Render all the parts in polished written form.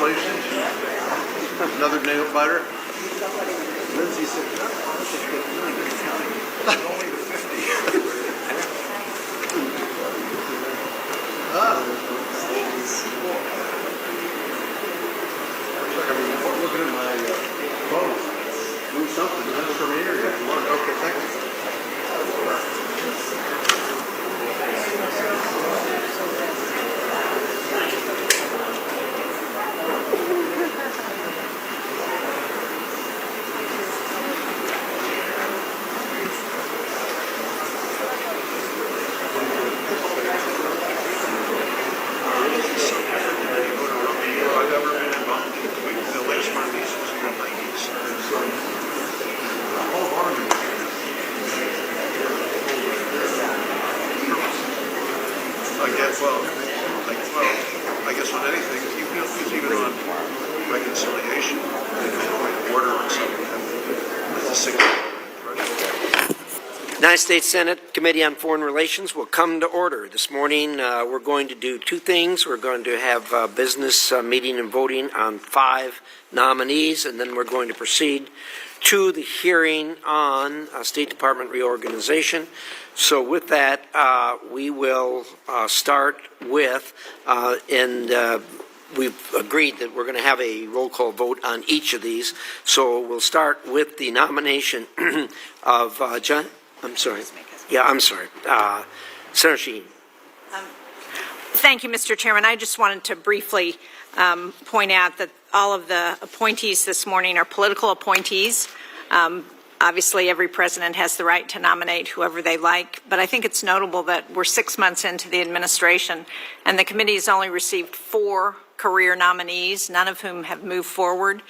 Congratulations. Another nail biter. Lindsay said, no, only the 50. Looking at my phone. Do something. That's from here. Okay, thank you. I guess on anything, even on reconciliation, order or something, it's a significant threshold. United States Senate Committee on Foreign Relations will come to order. This morning, we're going to do two things. We're going to have a business meeting and voting on 5 nominees, and then we're going to proceed to the hearing on State Department reorganization. So with that, we will start with, we've agreed that we're going to have a roll call vote on each of these. So we'll start with the nomination of John. I'm sorry. Yeah, I'm sorry. Senator Sheen. Thank you, Mr. Chairman. I just wanted to briefly point out that all of the appointees this morning are political appointees. Obviously, every president has the right to nominate whoever they like, but I think it's notable that we're 6 months into the administration, and the committee has only received 4 career nominees, none of whom have moved forward.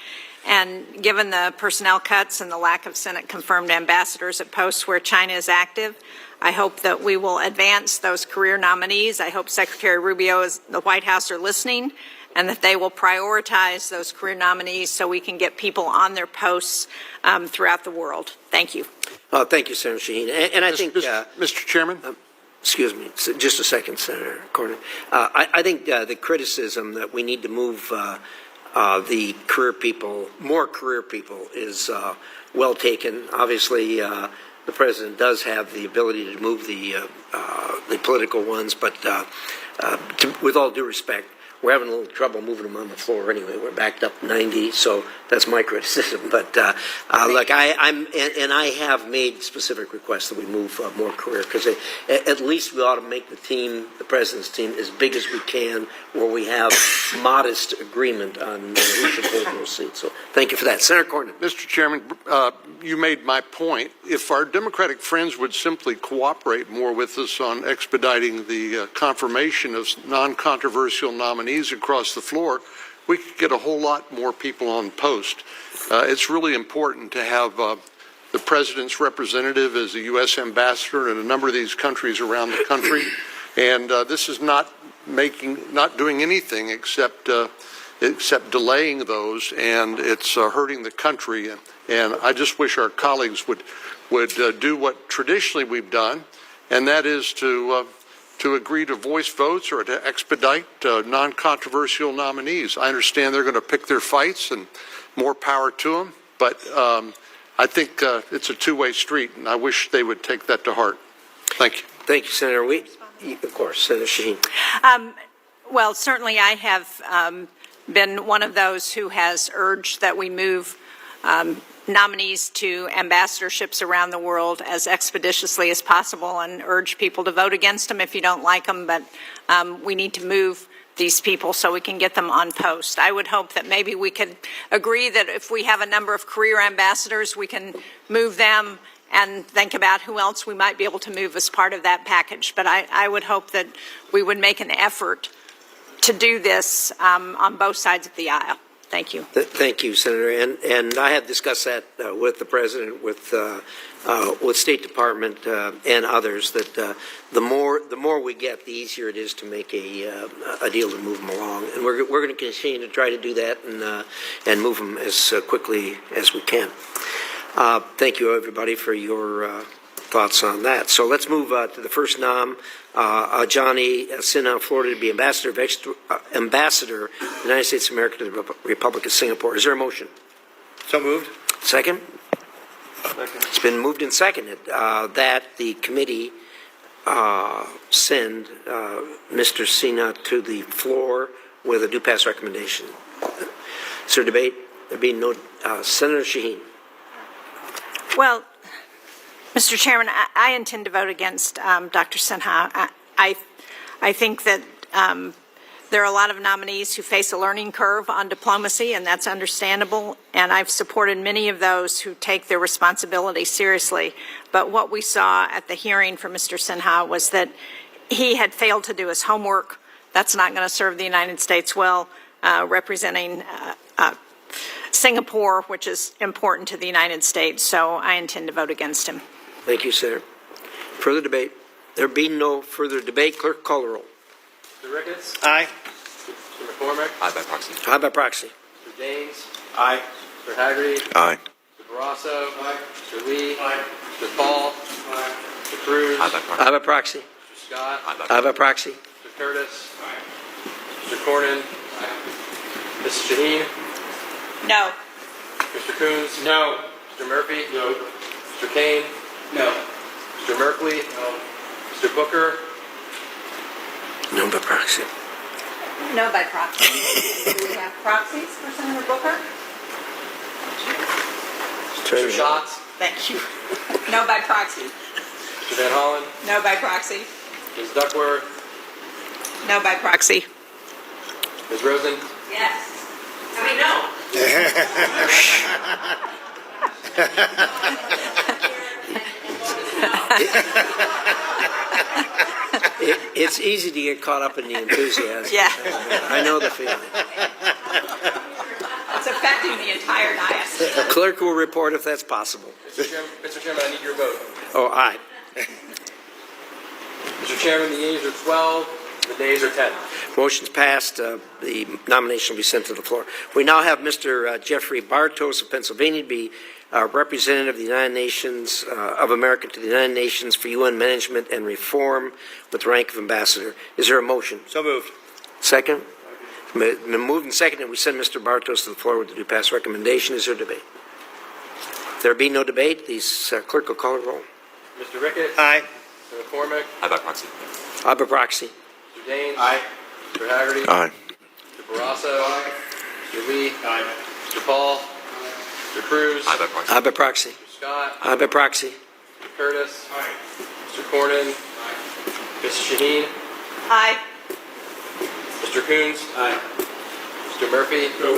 And given the personnel cuts and the lack of Senate-confirmed ambassadors at posts where China is active, I hope that we will advance those career nominees. I hope Secretary Rubio and the White House are listening, and that they will prioritize those career nominees so we can get people on their posts throughout the world. Thank you. Thank you, Senator Sheen. And I think... Mr. Chairman? Excuse me, just a second, Senator Cornyn. I think the criticism that we need to move the career people, more career people, is well taken. Obviously, the president does have the ability to move the political ones, but with all due respect, we're having a little trouble moving them on the floor anyway. We're backed up 90, so that's my criticism. But look, I have made specific requests that we move more career, because at least we ought to make the team, the president's team, as big as we can, where we have modest agreement on who should hold those seats. So thank you for that, Senator Cornyn. Mr. Chairman, you made my point. If our Democratic friends would simply cooperate more with us on expediting the confirmation of non-controversial nominees across the floor, we could get a whole lot more people on post. It's really important to have the president's representative as a U.S. ambassador in a number of these countries around the country, and this is not doing anything except delaying those, and it's hurting the country. And I just wish our colleagues would do what traditionally we've done, and that is to agree to voice votes or to expedite non-controversial nominees. I understand they're going to pick their fights, and more power to them, but I think it's a two-way street, and I wish they would take that to heart. Thank you. Thank you, Senator. Of course, Senator Sheen. Well, certainly I have been one of those who has urged that we move nominees to ambassadorships around the world as expeditiously as possible, and urge people to vote against them if you don't like them, but we need to move these people so we can get them on post. I would hope that maybe we could agree that if we have a number of career ambassadors, we can move them and think about who else we might be able to move as part of that package. But I would hope that we would make an effort to do this on both sides of the aisle. Thank you. Thank you, Senator. And I have discussed that with the President, with State Department and others, that the more we get, the easier it is to make a deal to move them along. And we're going to continue to try to do that and move them as quickly as we can. Thank you, everybody, for your thoughts on that. So let's move to the first nom, Johnny Sinha, Florida, to be ambassador of the United States of America to the Republic of Singapore. Is there a motion? So moved. Second? It's been moved and seconded that the committee send Mr. Sinha to the floor with a due pass recommendation. Is there debate? There being no, Senator Shaheen. Well, Mr. Chairman, I intend to vote against Dr. Sinha. I think that there are a lot of nominees who face a learning curve on diplomacy, and that's understandable, and I've supported many of those who take their responsibility seriously. But what we saw at the hearing for Mr. Sinha was that he had failed to do his homework. That's not going to serve the United States well, representing Singapore, which is important to the United States, so I intend to vote against him. Thank you, Senator. Further debate? There being no further debate, clerk call the roll. Mr. Rigas? Aye. Mr. McCormick? Aye by proxy. Aye by proxy. Mr. James? Aye. Mr. Haggerty? Aye. Mr. Barrasso? Aye. Mr. Lee? Aye. Mr. Paul? Aye. Mr. Cruz? Aye by proxy. Aye by proxy. Mr. Scott? Aye by proxy. Mr. Curtis? Aye. Mr. Cornyn? Aye. Mrs. Shaheen? No. Mr. Coons? No. Mr. Murphy? No. Mr. Kane? No. Mr. Merkley? No. Mr. Booker? No by proxy. No by proxy. Do we have proxies for Senator Booker? Mr. Schatz? Thank you. No by proxy. Mr. Van Hollen? No by proxy. Ms. Duckworth? No by proxy. Ms. Rosen? Yes. I mean, no. It's easy to get caught up in the enthusiasm. Yeah. I know the feeling. It's affecting the entire diocese. Clerk will report if that's possible. Mr. Chairman, I need your vote. Oh, aye. Mr. Chairman, the yeas are 12, the nays are 10. Motion's passed. The nomination will be sent to the floor. We now have Mr. Jeffrey Bartos of Pennsylvania to be representative of the United Nations of America to the United Nations for UN Management and Reform with the rank of ambassador. Is there a motion? So moved. Second? Been moved and seconded. We send Mr. Bartos to the floor with the due pass recommendation. Is there debate? There be no debate. The clerk will call a roll. Mr. Ricketts? Aye. Mr. McCormick? Aye by proxy. Aye by proxy. Mr. Daines? Aye. Mr. Haggerty? Aye. Mr. Barrasso? Aye. Mr. Lee? Aye. Mr. Paul? Mr. Cruz? Aye by proxy. Aye by proxy. Mr. Scott? Aye by proxy. Mr. Curtis? Aye. Mr. Cornyn? Aye. Mrs. Shaheen? Aye. Mr. Coons? Aye. Mr. Murphy? No.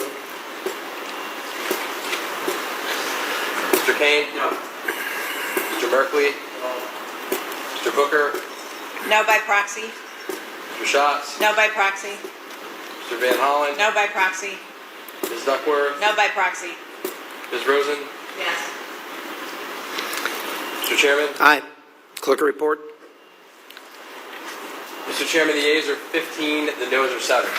Mr. Kane? No. Mr. Merkley? Mr. Booker? No by proxy. Mr. Schatz? No by proxy. Mr. Van Hollen? No by proxy. Ms. Duckworth? No by proxy. Ms. Rosen? Yes. Mr. Chairman? Aye. Clerk will report. Mr. Chairman, the yeas are 15, the noes are 7.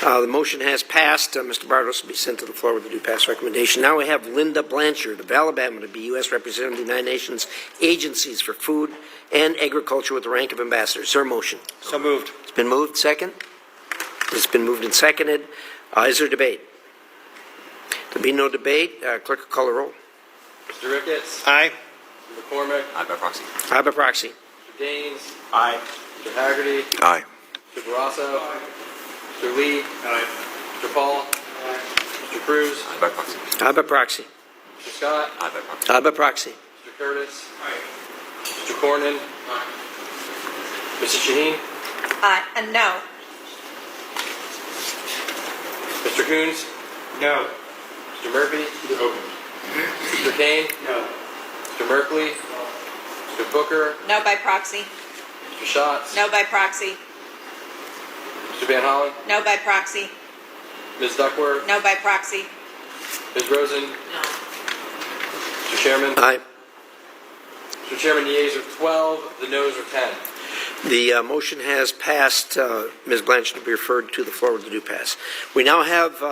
The motion has passed. Mr. Bartos will be sent to the floor with the due pass recommendation. Now we have Linda Blanchard of Alabama to be U.S. Representative of the United Nations Agencies for Food and Agriculture with the rank of ambassador. Is there a motion? So moved. It's been moved. Second? It's been moved and seconded. Is there debate? There be no debate. Clerk will call the roll. Mr. Ricketts? Aye. Mr. McCormick? Aye by proxy. Aye by proxy. Mr. Daines? Aye. Mr. Haggerty? Aye. Mr. Barrasso? Mr. Lee? Aye. Mr. Paul? Mr. Cruz? Aye by proxy. Aye by proxy. Mr. Scott? Aye by proxy. Aye by proxy. Mr. Curtis? Mr. Cornyn? Mrs. Shaheen? Aye. And no. Mr. Coons? No. Mr. Murphy? No. Mr. Kane? No. Mr. Merkley? Mr. Booker? No by proxy. Mr. Schatz? No by proxy. Mr. Van Hollen? No by proxy. Ms. Duckworth? No by proxy. Ms. Rosen? No. Mr. Chairman? Aye. Mr. Chairman, the yeas are 12, the noes are 10. The motion has passed. Ms. Blanchard to be referred to the floor with the due pass. We now have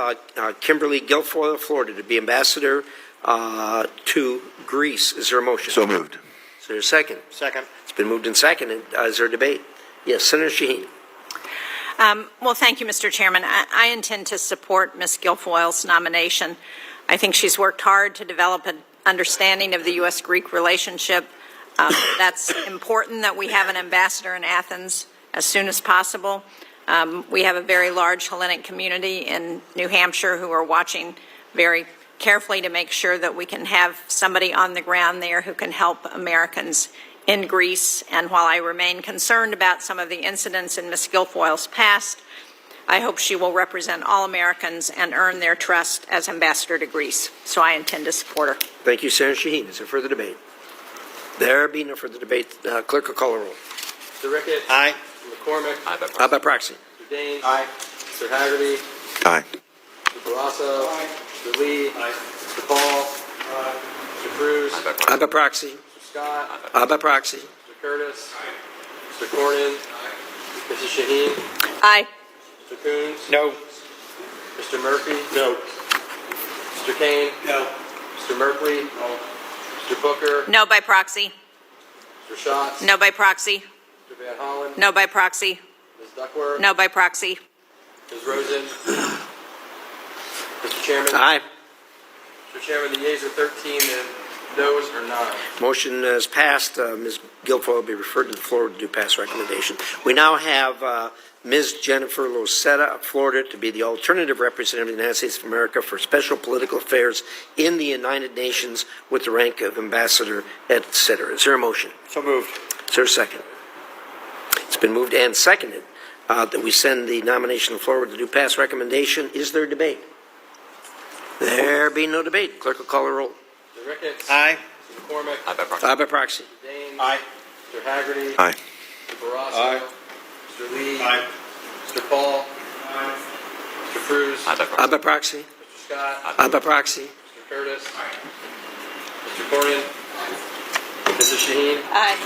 Kimberly Guilfoyle of Florida to be ambassador to Greece. Is there a motion? So moved. Is there a second? Second. It's been moved and seconded. Is there a debate? Yes, Senator Shaheen. Well, thank you, Mr. Chairman. I intend to support Ms. Guilfoyle's nomination. I think she's worked hard to develop an understanding of the U.S.-Greek relationship. That's important that we have an ambassador in Athens as soon as possible. We have a very large Hellenic community in New Hampshire who are watching very carefully to make sure that we can have somebody on the ground there who can help Americans in Greece. And while I remain concerned about some of the incidents in Ms. Guilfoyle's past, I hope she will represent all Americans and earn their trust as ambassador to Greece. So I intend to support her. Thank you, Senator Shaheen. Is there further debate? There be no further debate. Clerk will call the roll. Mr. Ricketts. Aye. Mr. McCormick. Aye by proxy. Mr. Daines. Aye. Mr. Haggerty. Aye. Mr. Barrasso. Mr. Lee. Mr. Paul. Mr. Cruz. Aye by proxy. Mr. Scott. Aye by proxy. Mr. Curtis. Mr. Cornyn. Mrs. Shaheen. Aye. Mr. Coons. No. Mr. Murphy. No. Mr. Kane. No. Mr. Merkley. No. Mr. Booker. No by proxy. Mr. Schatz. No by proxy. Mr. Van Hollen. No by proxy. Ms. Duckworth. No by proxy. Ms. Rosen. Mr. Chairman. Aye. Mr. Chairman, the yeas are 13 and noes are 9. Motion is passed. Ms. Guilfoyle will be referred to the floor to do pass recommendation. We now have Ms. Jennifer Losetta of Florida to be the alternative representative of the United States of America for special political affairs in the United Nations with the rank of ambassador, etc. Is there a motion? So moved. Is there a second? It's been moved and seconded that we send the nomination forward to do pass recommendation. Is there debate? There be no debate. Clerk will call the roll. Mr. Ricketts. Aye. Mr. McCormick. Aye by proxy. Mr. Daines. Aye. Mr. Haggerty. Aye. Mr. Barrasso. Aye. Mr. Lee. Aye. Mr. Paul. Mr. Cruz. Aye by proxy. Mr. Scott. Aye by proxy. Mr. Curtis. Mr. Cornyn. Mrs. Shaheen. Aye.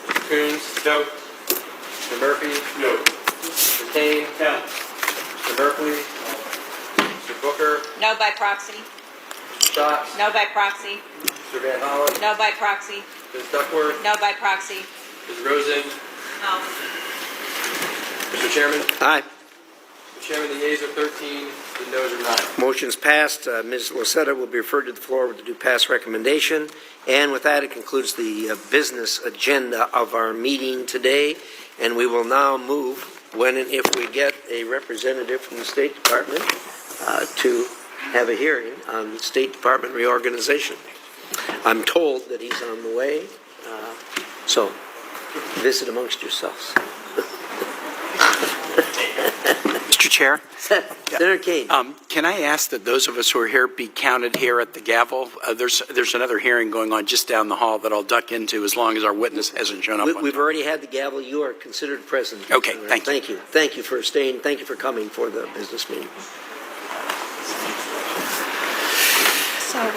Mr. Coons. No. Mr. Murphy. No. Mr. Kane. No. Mr. Merkley. Mr. Booker. No by proxy. Mr. Schatz. No by proxy. Mr. Van Hollen. No by proxy. Ms. Duckworth. No by proxy. Ms. Rosen. No. Mr. Chairman. Aye. Mr. Chairman, the yeas are 13, the noes are 9. Motion's passed. Ms. Losetta will be referred to the floor to do pass recommendation. And with that, it concludes the business agenda of our meeting today. And we will now move, when and if we get a representative from the State Department, to have a hearing on State Department reorganization. I'm told that he's on the way, so visit amongst yourselves. Mr. Chair, Senator Kane. can I ask that those of us who are here be counted here at the gavel? There's another hearing going on just down the hall that I'll duck into as long as our witness hasn't shown up. We've already had the gavel. You are considered present. Okay, thank you. Thank you. Thank you for staying. Thank you for coming for the business meeting. So.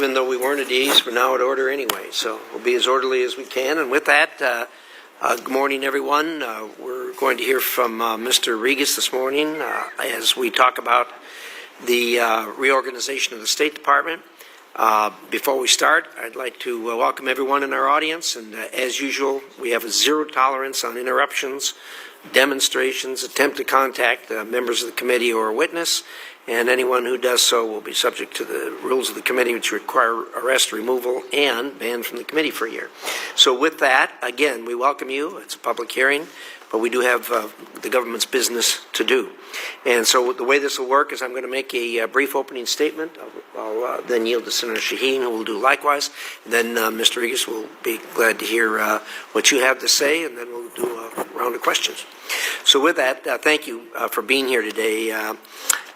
even though we weren't at ease, we're now at order anyway, so we'll be as orderly as we can. And with that, good morning, everyone. We're going to hear from Mr. Rigas this morning as we talk about the reorganization of the State Department. Before we start, I'd like to welcome everyone in our audience, and as usual, we have a zero tolerance on interruptions, demonstrations, attempt to contact members of the committee or a witness, and anyone who does so will be subject to the rules of the committee, which require arrest, removal, and ban from the committee for a year. So with that, again, we welcome you. It's a public hearing, but we do have the government's business to do. And so the way this will work is I'm going to make a brief opening statement. I'll then yield to Senator Shaheen, who will do likewise. And then Mr. Rigas will be glad to hear what you have to say, and then we'll do a round of questions. So with that, thank you for being here today.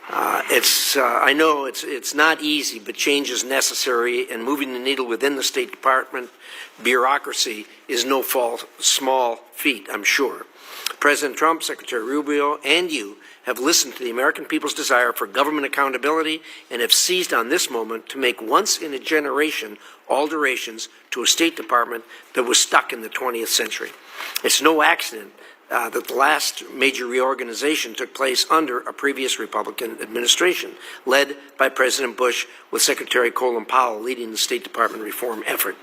I know it's not easy, but change is necessary, and moving the needle within the State Department bureaucracy is no small feat, I'm sure. President Trump, Secretary Rubio, and you have listened to the American people's desire for government accountability and have seized on this moment to make once-in-a-generation alterations to a State Department that was stuck in the 20th century. It's no accident that the last major reorganization took place under a previous Republican administration, led by President Bush, with Secretary Colin Powell leading the State Department reform effort.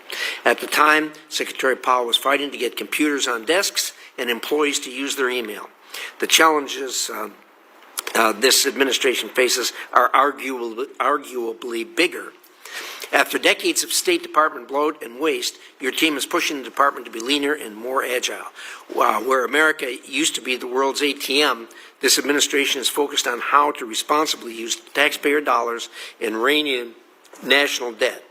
At the time, Secretary Powell was fighting to get computers on desks and employees to use their email. The challenges this administration faces are arguably bigger. After decades of State Department bloat and waste, your team is pushing the department to be leaner and more agile. Where America used to be the world's ATM, this administration is focused on how to responsibly use taxpayer dollars and rein in national debt,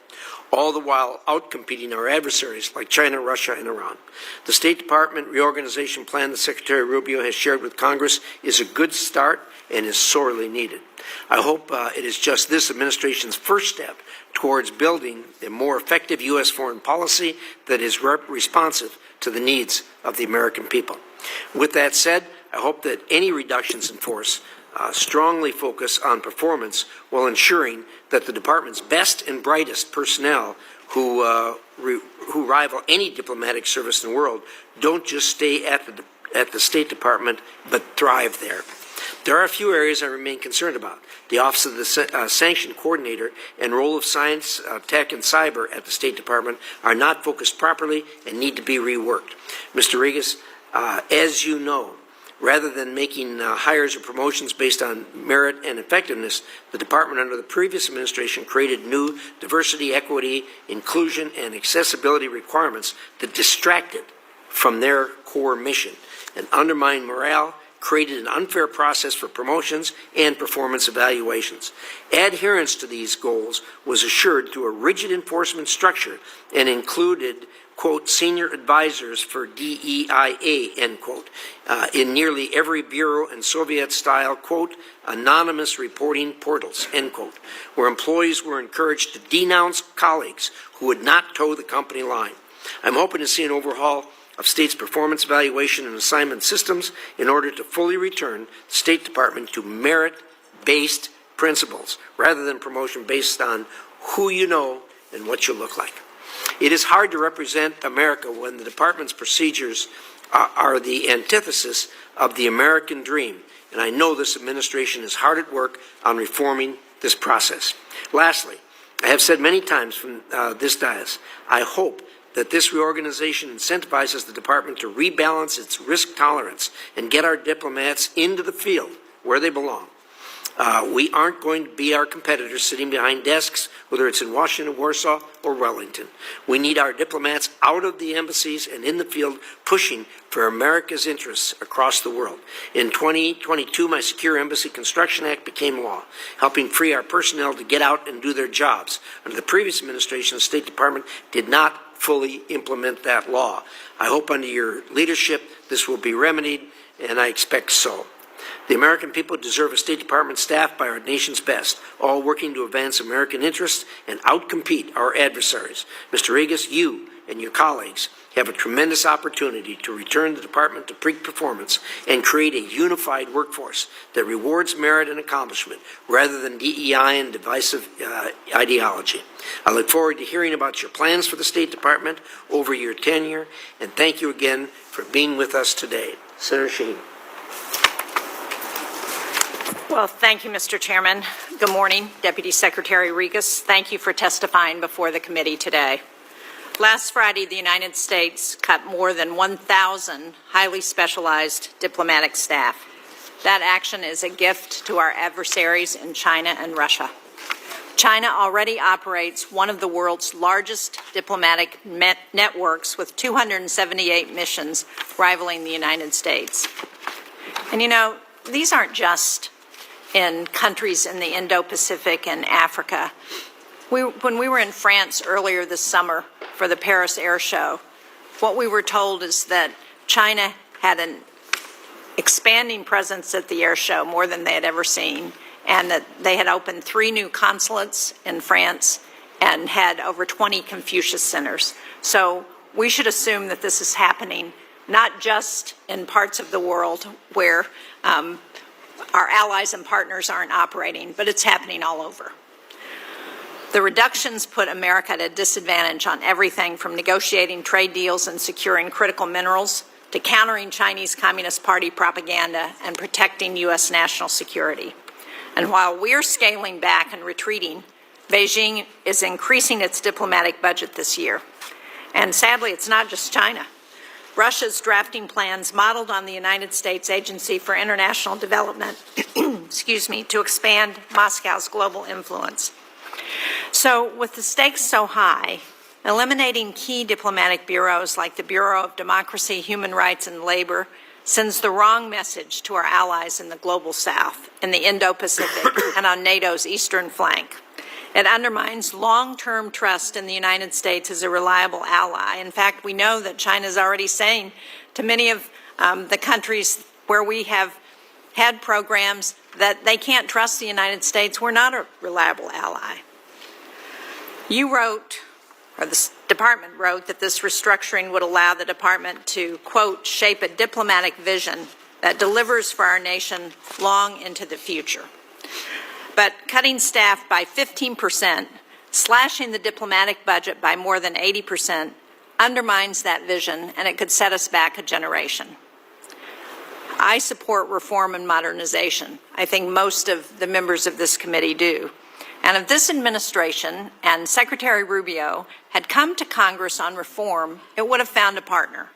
all the while outcompeting our adversaries like China, Russia, and Iran. The State Department reorganization plan that Secretary Rubio has shared with Congress is a good start and is sorely needed. I hope it is just this administration's first step towards building a more effective U.S. foreign policy that is responsive to the needs of the American people. With that said, I hope that any reductions in force strongly focus on performance while ensuring that the department's best and brightest personnel who rival any diplomatic service in the world don't just stay at the State Department but thrive there. There are a few areas I remain concerned about. The Office of the Sanction Coordinator and role of science, tech, and cyber at the State Department are not focused properly and need to be reworked. Mr. Rigas, as you know, rather than making hires or promotions based on merit and effectiveness, the department under the previous administration created new diversity, equity, inclusion, and accessibility requirements that distracted from their core mission and undermined morale, created an unfair process for promotions and performance evaluations. Adherence to these goals was assured through a rigid enforcement structure and included, quote, senior advisors for DEIA, end quote, in nearly every bureau and Soviet-style, quote, anonymous reporting portals, end quote, where employees were encouraged to denounce colleagues who would not toe the company line. I'm hoping to see an overhaul of state's performance evaluation and assignment systems in order to fully return the State Department to merit-based principles rather than promotion based on who you know and what you look like. It is hard to represent America when the department's procedures are the antithesis of the American dream, and I know this administration is hard at work on reforming this process. Lastly, I have said many times from this dais, I hope that this reorganization incentivizes the department to rebalance its risk tolerance and get our diplomats into the field where they belong. We aren't going to be our competitors sitting behind desks, whether it's in Washington, Warsaw, or Wellington. We need our diplomats out of the embassies and in the field pushing for America's interests across the world. In 2022, my Secure Embassy Construction Act became law, helping free our personnel to get out and do their jobs. Under the previous administration, the State Department did not fully implement that law. I hope under your leadership this will be remedied, and I expect so. The American people deserve a State Department staffed by our nation's best, all working to advance American interests and outcompete our adversaries. Mr. Rigas, you and your colleagues have a tremendous opportunity to return the department to peak performance and create a unified workforce that rewards merit and accomplishment rather than DEI and divisive ideology. I look forward to hearing about your plans for the State Department over your tenure, and thank you again for being with us today. Senator Shaheen. Well, thank you, Mr. Chairman. Good morning, Deputy Secretary Rigas. Thank you for testifying before the committee today. Last Friday, the United States cut more than 1,000 highly specialized diplomatic staff. That action is a gift to our adversaries in China and Russia. China already operates one of the world's largest diplomatic networks with 278 missions rivaling the United States. And you know, these aren't just in countries in the Indo-Pacific and Africa. When we were in France earlier this summer for the Paris Air Show, what we were told is that China had an expanding presence at the air show, more than they had ever seen, and that they had opened 3 new consulates in France and had over 20 Confucius centers. So we should assume that this is happening not just in parts of the world where our allies and partners aren't operating, but it's happening all over. The reductions put America at a disadvantage on everything from negotiating trade deals and securing critical minerals to countering Chinese Communist Party propaganda and protecting U.S. national security. And while we're scaling back and retreating, Beijing is increasing its diplomatic budget this year. And sadly, it's not just China. Russia's drafting plans modeled on the United States Agency for International Development, to expand Moscow's global influence. So with the stakes so high, eliminating key diplomatic bureaus like the Bureau of Democracy, Human Rights, and Labor sends the wrong message to our allies in the global south, in the Indo-Pacific, and on NATO's eastern flank. It undermines long-term trust in the United States as a reliable ally. In fact, we know that China is already saying to many of the countries where we have had programs that they can't trust the United States. We're not a reliable ally. You wrote, or the department wrote, that this restructuring would allow the department to, quote, shape a diplomatic vision that delivers for our nation long into the future. But cutting staff by 15%, slashing the diplomatic budget by more than 80%, undermines that vision, and it could set us back a generation. I support reform and modernization. I think most of the members of this committee do. And if this administration and Secretary Rubio had come to Congress on reform, it would have found a partner.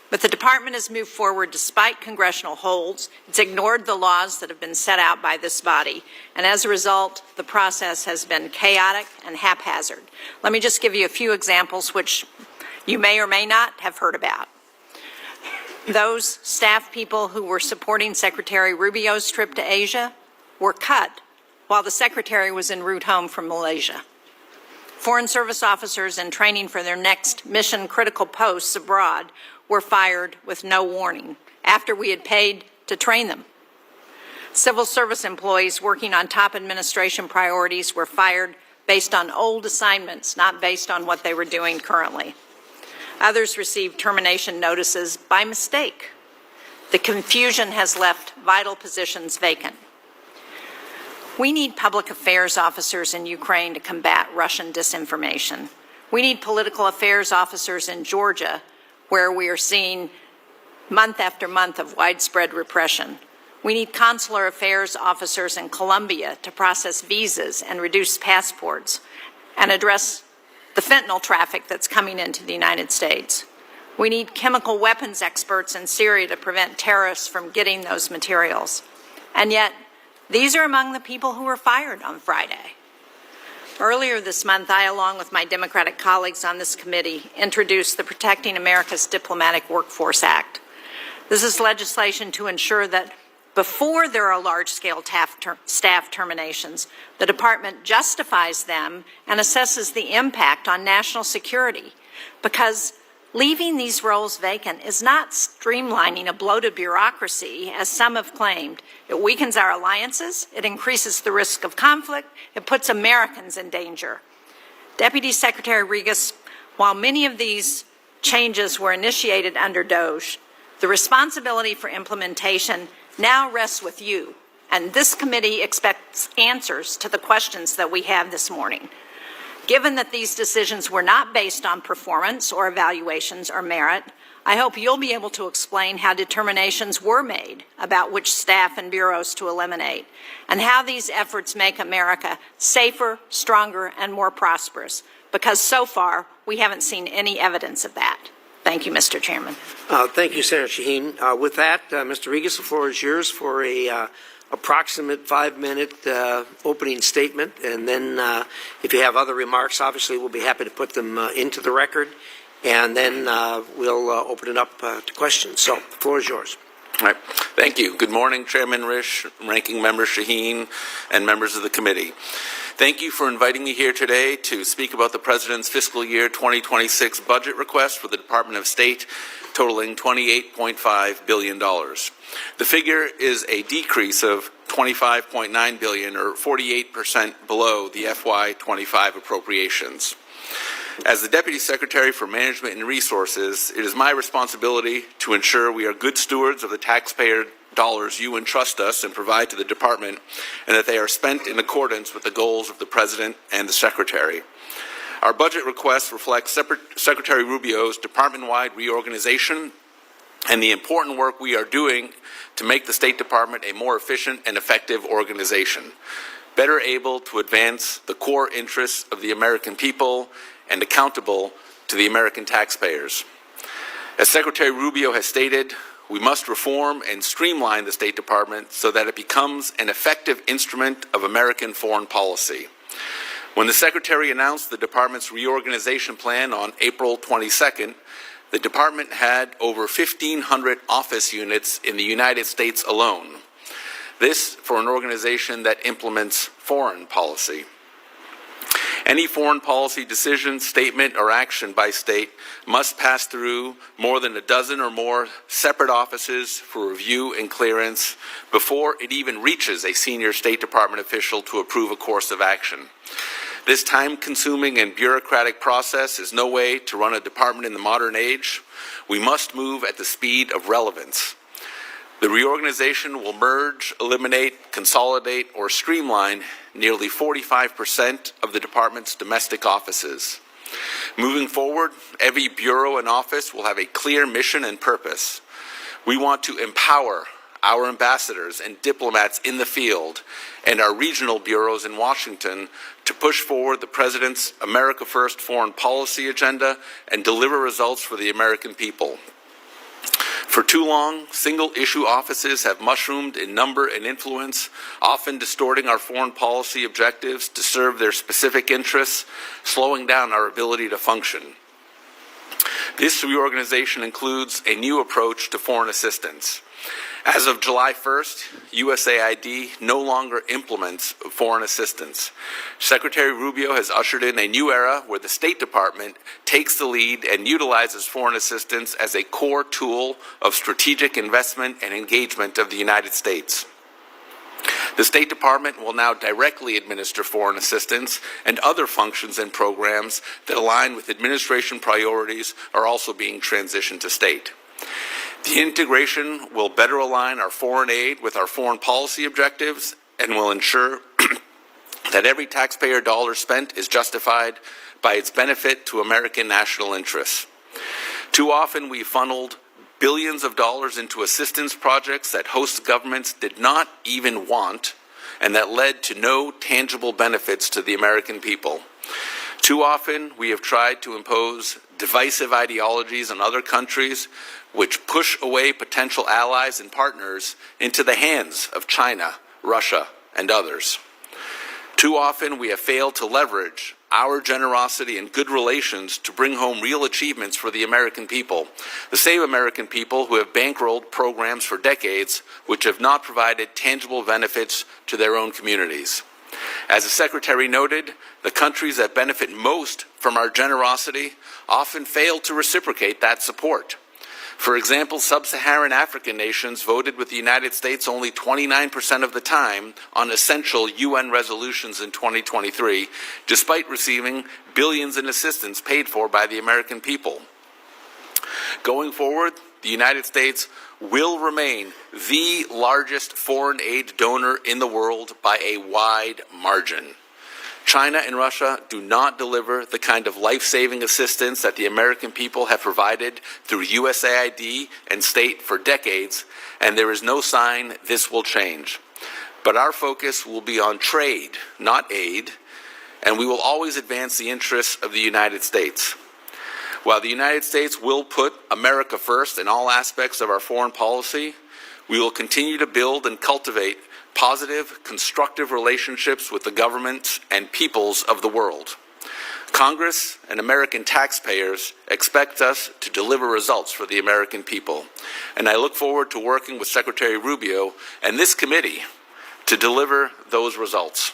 But the department has moved forward despite congressional holds. It's ignored the laws that have been set out by this body. And as a result, the process has been chaotic and haphazard. Let me just give you a few examples which you may or may not have heard about. Those staff people who were supporting Secretary Rubio's trip to Asia were cut while the Secretary was en route home from Malaysia. Foreign Service officers in training for their next mission-critical posts abroad were fired with no warning after we had paid to train them. Civil service employees working on top administration priorities were fired based on old assignments, not based on what they were doing currently. Others received termination notices by mistake. The confusion has left vital positions vacant. We need public affairs officers in Ukraine to combat Russian disinformation. We need political affairs officers in Georgia, where we are seeing month after month of widespread repression. We need consular affairs officers in Colombia to process visas and reduce passports and address the fentanyl traffic that's coming into the United States. We need chemical weapons experts in Syria to prevent terrorists from getting those materials. And yet, these are among the people who were fired on Friday. Earlier this month, I, along with my Democratic colleagues on this committee, introduced the Protecting America's Diplomatic Workforce Act. This is legislation to ensure that before there are large-scale staff terminations, the department justifies them and assesses the impact on national security, because leaving these roles vacant is not streamlining a bloated bureaucracy, as some have claimed. It weakens our alliances, it increases the risk of conflict, it puts Americans in danger. Deputy Secretary Rigas, While many of these changes were initiated under DOGE, the responsibility for implementation now rests with you, and this committee expects answers to the questions that we have this morning. Given that these decisions were not based on performance or evaluations or merit, I hope you'll be able to explain how determinations were made about which staff and bureaus to eliminate, and how these efforts make America safer, stronger, and more prosperous, because so far we haven't seen any evidence of that. Thank you, Mr. Chairman. Thank you, Senator Shaheen. With that, Mr. Rigas, the floor is yours for a approximate 5-minute opening statement, and then if you have other remarks, obviously we'll be happy to put them into the record, and then we'll open it up to questions. So the floor is yours. All right. Thank you. Good morning, Chairman Risch, Ranking Member Shaheen, and members of the committee. Thank you for inviting me here today to speak about the President's fiscal year 2026 budget request for the Department of State, totaling $28.5 billion. The figure is a decrease of $25.9 billion, or 48% below the FY25 appropriations. As the Deputy Secretary for Management and Resources, it is my responsibility to ensure we are good stewards of the taxpayer dollars you entrust us and provide to the Department, and that they are spent in accordance with the goals of the President and the Secretary. Our budget request reflects Secretary Rubio's department-wide reorganization and the important work we are doing to make the State Department a more efficient and effective organization, better able to advance the core interests of the American people and accountable to the American taxpayers. As Secretary Rubio has stated, we must reform and streamline the State Department so that it becomes an effective instrument of American foreign policy. When the Secretary announced the Department's reorganization plan on April 22nd, the Department had over 1,500 office units in the United States alone. This for an organization that implements foreign policy. Any foreign policy decision, statement, or action by state must pass through more than a dozen or more separate offices for review and clearance before it even reaches a senior State Department official to approve a course of action. This time-consuming and bureaucratic process is no way to run a department in the modern age. We must move at the speed of relevance. The reorganization will merge, eliminate, consolidate, or streamline nearly 45% of the Department's domestic offices. Moving forward, every bureau and office will have a clear mission and purpose. We want to empower our ambassadors and diplomats in the field and our regional bureaus in Washington to push forward the President's America First foreign policy agenda and deliver results for the American people. For too long, single-issue offices have mushroomed in number and influence, often distorting our foreign policy objectives to serve their specific interests, slowing down our ability to function. This reorganization includes a new approach to foreign assistance. As of July 1st, USAID no longer implements foreign assistance. Secretary Rubio has ushered in a new era where the State Department takes the lead and utilizes foreign assistance as a core tool of strategic investment and engagement of the United States. The State Department will now directly administer foreign assistance, and other functions and programs that align with administration priorities are also being transitioned to state. The integration will better align our foreign aid with our foreign policy objectives and will ensure that every taxpayer dollar spent is justified by its benefit to American national interests. Too often we funneled billions of dollars into assistance projects that host governments did not even want and that led to no tangible benefits to the American people. Too often we have tried to impose divisive ideologies on other countries which push away potential allies and partners into the hands of China, Russia, and others. Too often we have failed to leverage our generosity and good relations to bring home real achievements for the American people, the same American people who have bankrolled programs for decades which have not provided tangible benefits to their own communities. As the Secretary noted, the countries that benefit most from our generosity often fail to reciprocate that support. For example, sub-Saharan African nations voted with the United States only 29% of the time on essential UN resolutions in 2023, despite receiving billions in assistance paid for by the American people. Going forward, the United States will remain the largest foreign aid donor in the world by a wide margin. China and Russia do not deliver the kind of life-saving assistance that the American people have provided through USAID and state for decades, and there is no sign this will change. But our focus will be on trade, not aid, and we will always advance the interests of the United States. While the United States will put America first in all aspects of our foreign policy, we will continue to build and cultivate positive, constructive relationships with the governments and peoples of the world. Congress and American taxpayers expect us to deliver results for the American people, and I look forward to working with Secretary Rubio and this committee to deliver those results.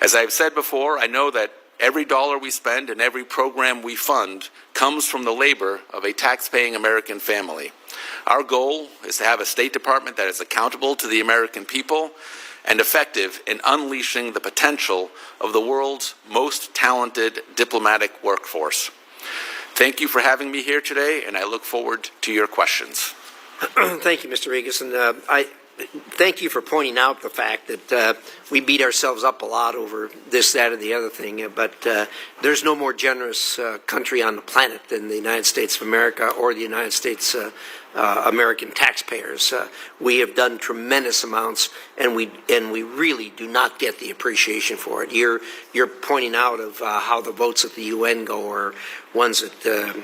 As I've said before, I know that every dollar we spend and every program we fund comes from the labor of a tax-paying American family. Our goal is to have a State Department that is accountable to the American people and effective in unleashing the potential of the world's most talented diplomatic workforce. Thank you for having me here today, and I look forward to your questions. Thank you, Mr. Rigas, and I thank you for pointing out the fact that we beat ourselves up a lot over this, that, or the other thing, but there's no more generous country on the planet than the United States of America or the United States American taxpayers. We have done tremendous amounts, and we really do not get the appreciation for it. You're pointing out of how the votes at the UN go are ones that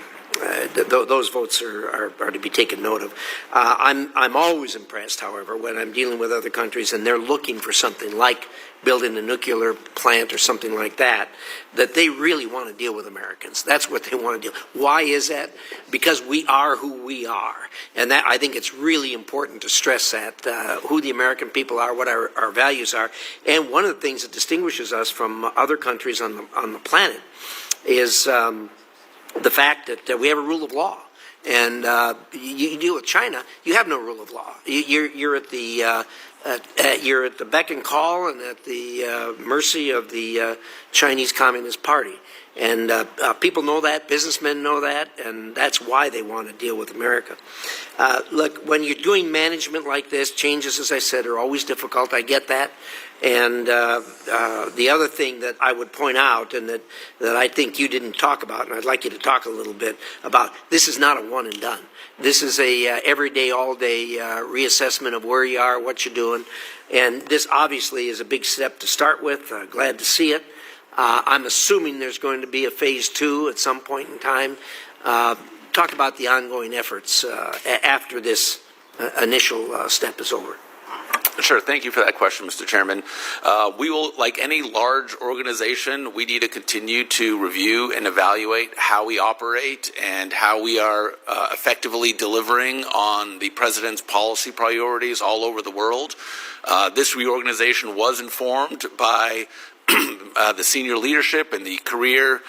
those votes are to be taken note of. I'm always impressed, however, when I'm dealing with other countries and they're looking for something like building a nuclear plant or something like that, that they really want to deal with Americans. That's what they want to do. Why is that? Because we are who we are. And that, I think it's really important to stress that, who the American people are, what our values are. And one of the things that distinguishes us from other countries on the planet is the fact that we have a rule of law. And you deal with China, you have no rule of law. You're at the beck and call and at the mercy of the Chinese Communist Party. And people know that, businessmen know that, and that's why they want to deal with America. Look, when you're doing management like this, changes, as I said, are always difficult. I get that. And the other thing that I would point out, and that I think you didn't talk about, and I'd like you to talk a little bit about, this is not a one and done. This is a everyday, all-day reassessment of where you are, what you're doing. And this obviously is a big step to start with. Glad to see it. I'm assuming there's going to be a phase 2 at some point in time. Talk about the ongoing efforts after this initial step is over. Sure. Thank you for that question, Mr. Chairman. We will, like any large organization, we need to continue to review and evaluate how we operate and how we are effectively delivering on the President's policy priorities all over the world. This reorganization was informed by the senior leadership and the career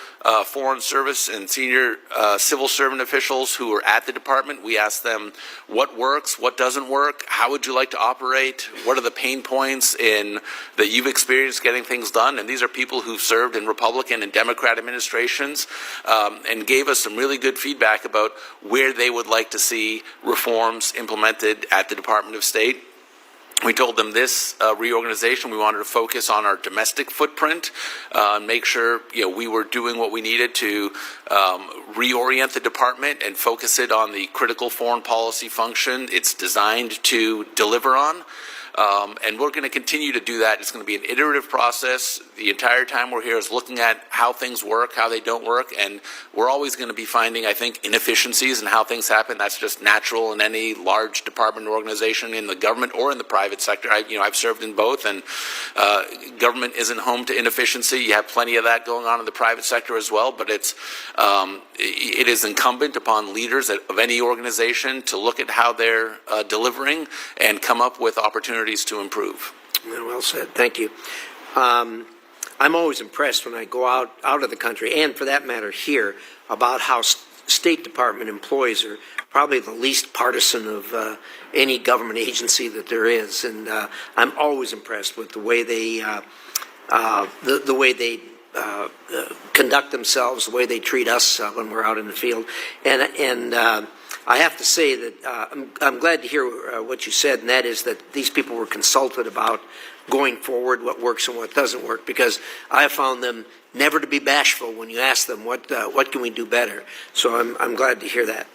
foreign service and senior civil servant officials who are at the department. We asked them what works, what doesn't work, how would you like to operate, what are the pain points that you've experienced getting things done. And these are people who've served in Republican and Democrat administrations and gave us some really good feedback about where they would like to see reforms implemented at the Department of State. We told them this reorganization, we wanted to focus on our domestic footprint, make sure we were doing what we needed to reorient the department and focus it on the critical foreign policy function it's designed to deliver on. And we're going to continue to do that. It's going to be an iterative process. The entire time we're here is looking at how things work, how they don't work, and we're always going to be finding, I think, inefficiencies in how things happen. That's just natural in any large department or organization in the government or in the private sector. I've served in both, and government isn't home to inefficiency. You have plenty of that going on in the private sector as well, but it is incumbent upon leaders of any organization to look at how they're delivering and come up with opportunities to improve. Well said. Thank you. I'm always impressed when I go out of the country, and for that matter here, about how State Department employees are probably the least partisan of any government agency that there is, and I'm always impressed with the way they conduct themselves, the way they treat us when we're out in the field, and I have to say that I'm glad to hear what you said, and that is that these people were consulted about going forward, what works and what doesn't work, because I have found them never to be bashful when you ask them what can we do better. So I'm glad to hear that.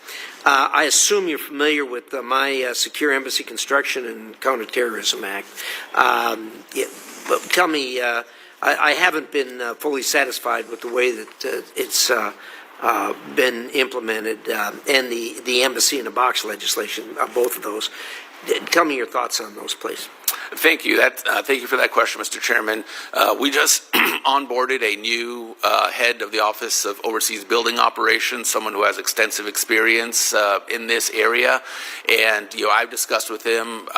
I assume you're familiar with my Secure Embassy Construction and Counterterrorism Act. But tell me, I haven't been fully satisfied with the way that it's been implemented, and the embassy in a box legislation, both of those. Tell me your thoughts on those, please. Thank you. Thank you for that question, Mr. Chairman. We just onboarded a new head of the Office of Overseas Building Operations, someone who has extensive experience in this area. And I've discussed with him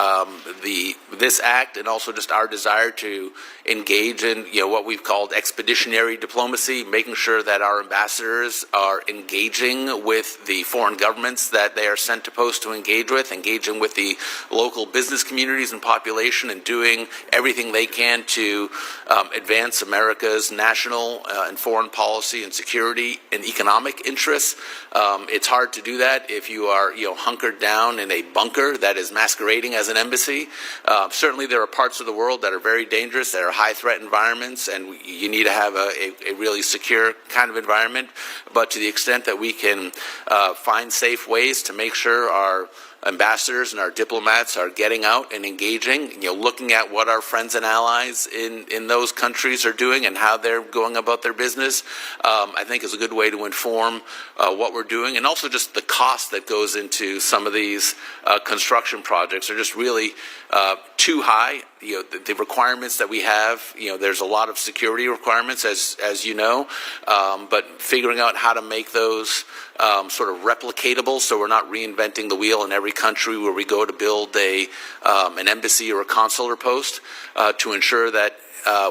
this act and also just our desire to engage in what we've called expeditionary diplomacy, making sure that our ambassadors are engaging with the foreign governments that they are sent to post to engage with, engaging with the local business communities and population, and doing everything they can to advance America's national and foreign policy and security and economic interests. It's hard to do that if you are hunkered down in a bunker that is masquerading as an embassy. Certainly there are parts of the world that are very dangerous, that are high threat environments, and you need to have a really secure kind of environment. But to the extent that we can find safe ways to make sure our ambassadors and our diplomats are getting out and engaging, looking at what our friends and allies in those countries are doing and how they're going about their business, I think is a good way to inform what we're doing. And also just the cost that goes into some of these construction projects are just really too high. The requirements that we have, there's a lot of security requirements, as you know, but figuring out how to make those sort of replicatable, so we're not reinventing the wheel in every country where we go to build an embassy or a consular post, to ensure that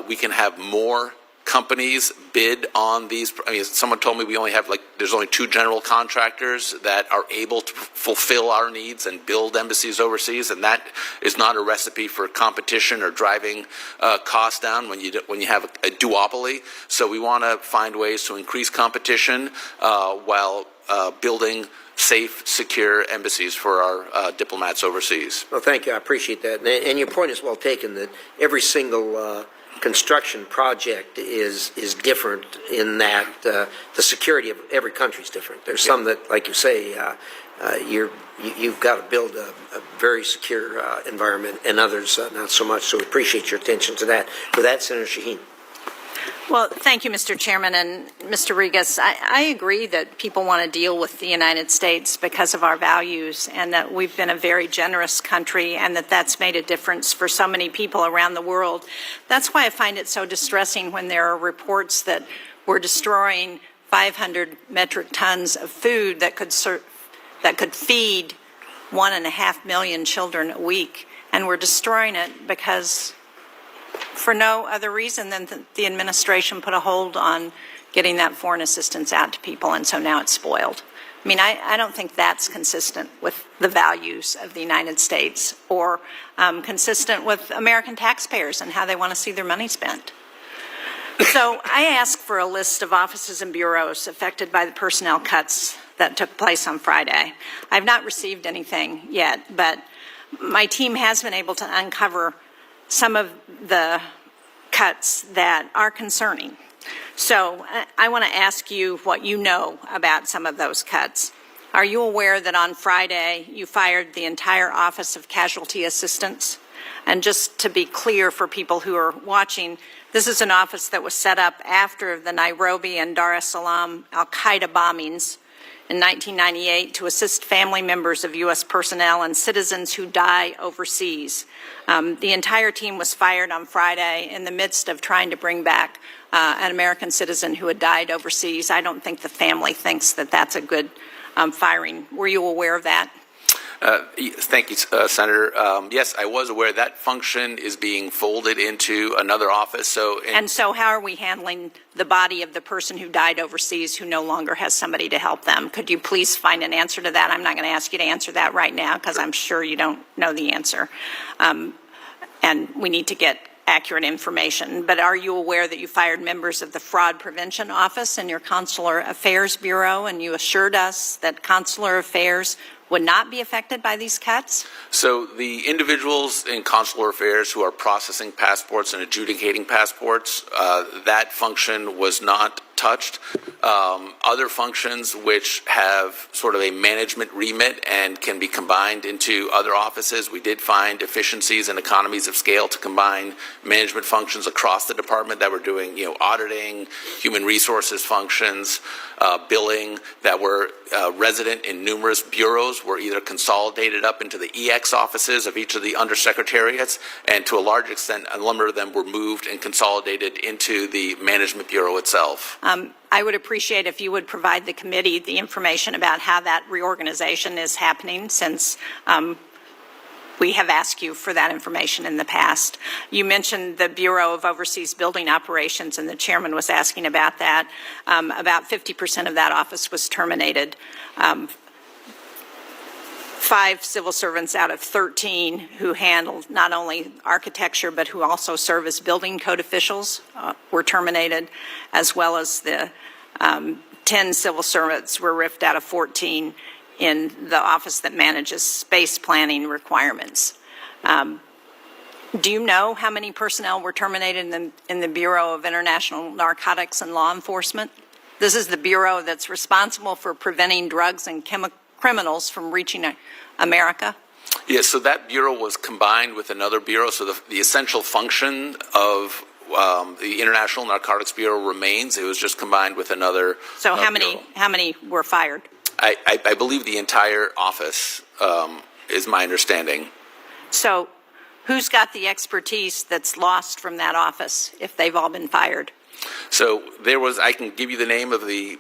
we can have more companies bid on these. I mean, someone told me there's only 2 general contractors that are able to fulfill our needs and build embassies overseas, and that is not a recipe for competition or driving costs down when you have a duopoly. So we want to find ways to increase competition while building safe, secure embassies for our diplomats overseas. Well, thank you. I appreciate that. And your point is well taken, that every single construction project is different in that the security of every country is different. There's some that, like you say, you've got to build a very secure environment, and others not so much. So we appreciate your attention to that. With that, Senator Shaheen. Well, thank you, Mr. Chairman. And Mr. Rigas, I agree that people want to deal with the United States because of our values, and that we've been a very generous country, and that's made a difference for so many people around the world. That's why I find it so distressing when there are reports that we're destroying 500 metric tons of food that could feed 1.5 million children a week, and we're destroying it because for no other reason than the administration put a hold on getting that foreign assistance out to people, and so now it's spoiled. I mean, I don't think that's consistent with the values of the United States, or consistent with American taxpayers and how they want to see their money spent. So I asked for a list of offices and bureaus affected by the personnel cuts that took place on Friday. I've not received anything yet, but my team has been able to uncover some of the cuts that are concerning. So I want to ask you what you know about some of those cuts. Are you aware that on Friday you fired the entire Office of Casualty Assistance? And just to be clear for people who are watching, this is an office that was set up after the Nairobi and Dar es Salaam al-Qaeda bombings in 1998 to assist family members of U.S. personnel and citizens who die overseas. The entire team was fired on Friday in the midst of trying to bring back an American citizen who had died overseas. I don't think the family thinks that that's a good firing. Were you aware of that? Thank you, Senator. Yes, I was aware that function is being folded into another office. And so how are we handling the body of the person who died overseas who no longer has somebody to help them? Could you please find an answer to that? I'm not going to ask you to answer that right now because I'm sure you don't know the answer. And we need to get accurate information. But are you aware that you fired members of the Fraud Prevention Office and your Consular Affairs Bureau, and you assured us that Consular Affairs would not be affected by these cuts? So the individuals in consular affairs who are processing passports and adjudicating passports, that function was not touched. Other functions which have sort of a management remit and can be combined into other offices, we did find efficiencies and economies of scale to combine management functions across the department that were doing, auditing, human resources functions, billing that were resident in numerous bureaus were either consolidated up into the EX offices of each of the undersecretariats, and to a large extent, a number of them were moved and consolidated into the management bureau itself. I would appreciate if you would provide the committee the information about how that reorganization is happening, since we have asked you for that information in the past. You mentioned the Bureau of Overseas Building Operations, and the chairman was asking about that. About 50% of that office was terminated. 5 civil servants out of 13 who handled not only architecture but who also serve as building code officials were terminated, as well as the 10 civil servants were ripped out of 14 in the office that manages space planning requirements. Do you know how many personnel were terminated in the Bureau of International Narcotics and Law Enforcement? This is the bureau that's responsible for preventing drugs and criminals from reaching America. Yes, so that bureau was combined with another bureau, so the essential function of the International Narcotics Bureau remains. It was just combined with another So how bureau. many were fired? I believe the entire office is my understanding. So who's got the expertise that's lost from that office if they've all been fired? So there was, I can give you the name of the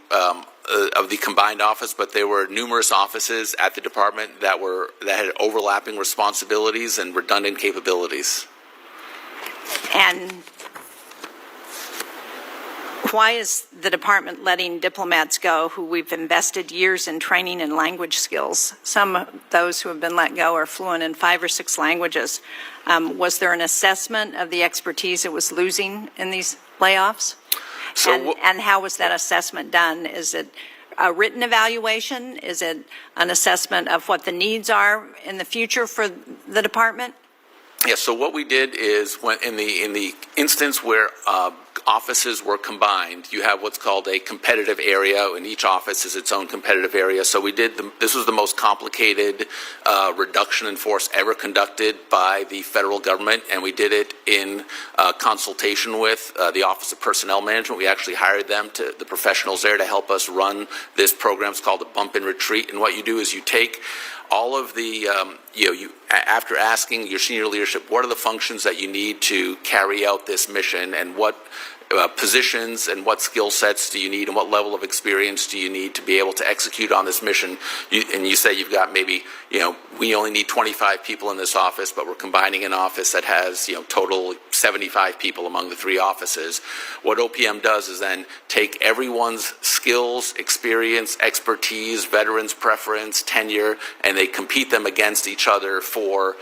combined office, but there were numerous offices at the department that had overlapping responsibilities and redundant capabilities. And why is the department letting diplomats go who we've invested years in training and language skills? Some of those who have been let go are fluent in 5 or 6 languages. Was there an assessment of the expertise it was losing in these layoffs? And how was that assessment done? Is it a written evaluation? Is it an assessment of what the needs are in the future for the department? Yeah, so what we did is when in the instance where offices were combined, you have what's called a competitive area, and each office is its own competitive area. So we did, this was the most complicated reduction in force ever conducted by the federal government, and we did it in consultation with the Office of Personnel Management. We actually hired them, the professionals there, to help us run this program. It's called a bump and retreat, and what you do is you take all of the, after asking your senior leadership, what are the functions that you need to carry out this mission, and what positions and what skill sets do you need, and what level of experience do you need to be able to execute on this mission? And you say you've got maybe, we only need 25 people in this office, but we're combining an office that has, total 75 people among the 3 offices. What OPM does is then take everyone's skills, experience, expertise, veterans preference, tenure, and they compete them against each other for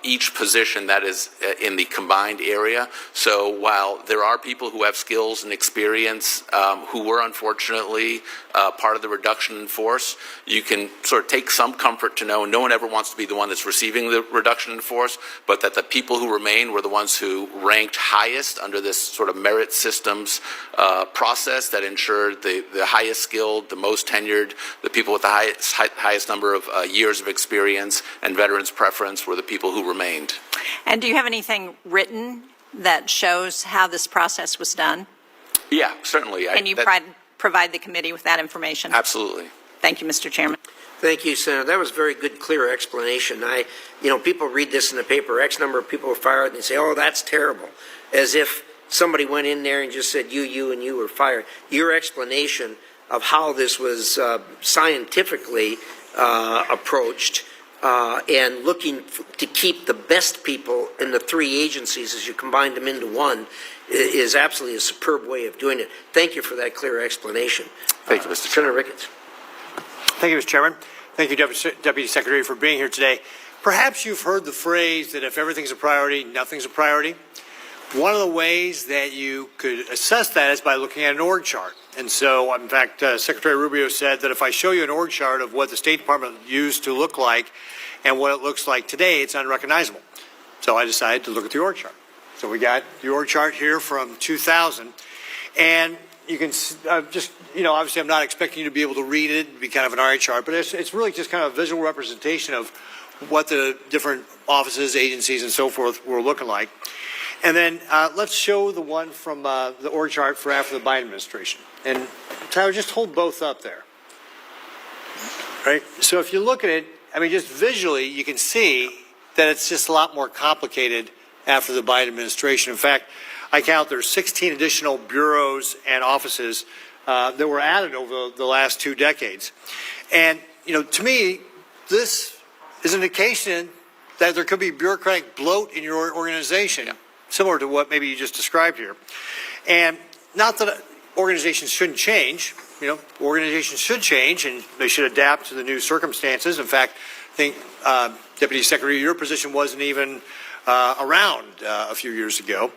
each position that is in the combined area. So while there are people who have skills and experience who were unfortunately part of the reduction in force, you can sort of take some comfort to know no one ever wants to be the one that's receiving the reduction in force, but that the people who remain were the ones who ranked highest under this sort of merit systems process that ensured the highest skilled, the most tenured, the people with the highest number of years of experience and veterans preference were the people who remained. And do you have anything written that shows how this process was done? Yeah, certainly. Can you provide the committee with that information? Absolutely. Thank you, Mr. Chairman. Thank you, Senator. That was a very good, clear explanation. People read this in the paper, X number of people were fired, and they say, oh, that's terrible, as if somebody went in there and just said, you, and you were fired. Your explanation of how this was scientifically approached and looking to keep the best people in the three agencies as you combine them into one is absolutely a superb way of doing it. Thank you for that clear explanation. Thank you, Mr. Senator Ricketts. Thank you, Mr. Chairman. Thank you, Deputy Secretary, for being here today. Perhaps you've heard the phrase that if everything's a priority, nothing's a priority. One of the ways that you could assess that is by looking at an org chart. And so, in fact, Secretary Rubio said that if I show you an org chart of what the State Department used to look like and what it looks like today, it's unrecognizable. So I decided to look at the org chart. So we got the org chart here from 2000. And you can just, obviously I'm not expecting you to be able to read it. It'd be kind of an eye chart, but it's really just kind of a visual representation of what the different offices, agencies, and so forth were looking like. And then let's show the one from the org chart for after the Biden administration. And Tyler, just hold both up there. Right? So if you look at it, I mean, just visually, you can see that it's just a lot more complicated after the Biden administration. In fact, I count there's 16 additional bureaus and offices that were added over the last 2 decades. And, to me, this is an indication that there could be bureaucratic bloat in your organization, similar to what maybe you just described here. And not that organizations shouldn't change. Organizations should change and they should adapt to the new circumstances. In fact, I think, Deputy Secretary, your position wasn't even around a few years ago.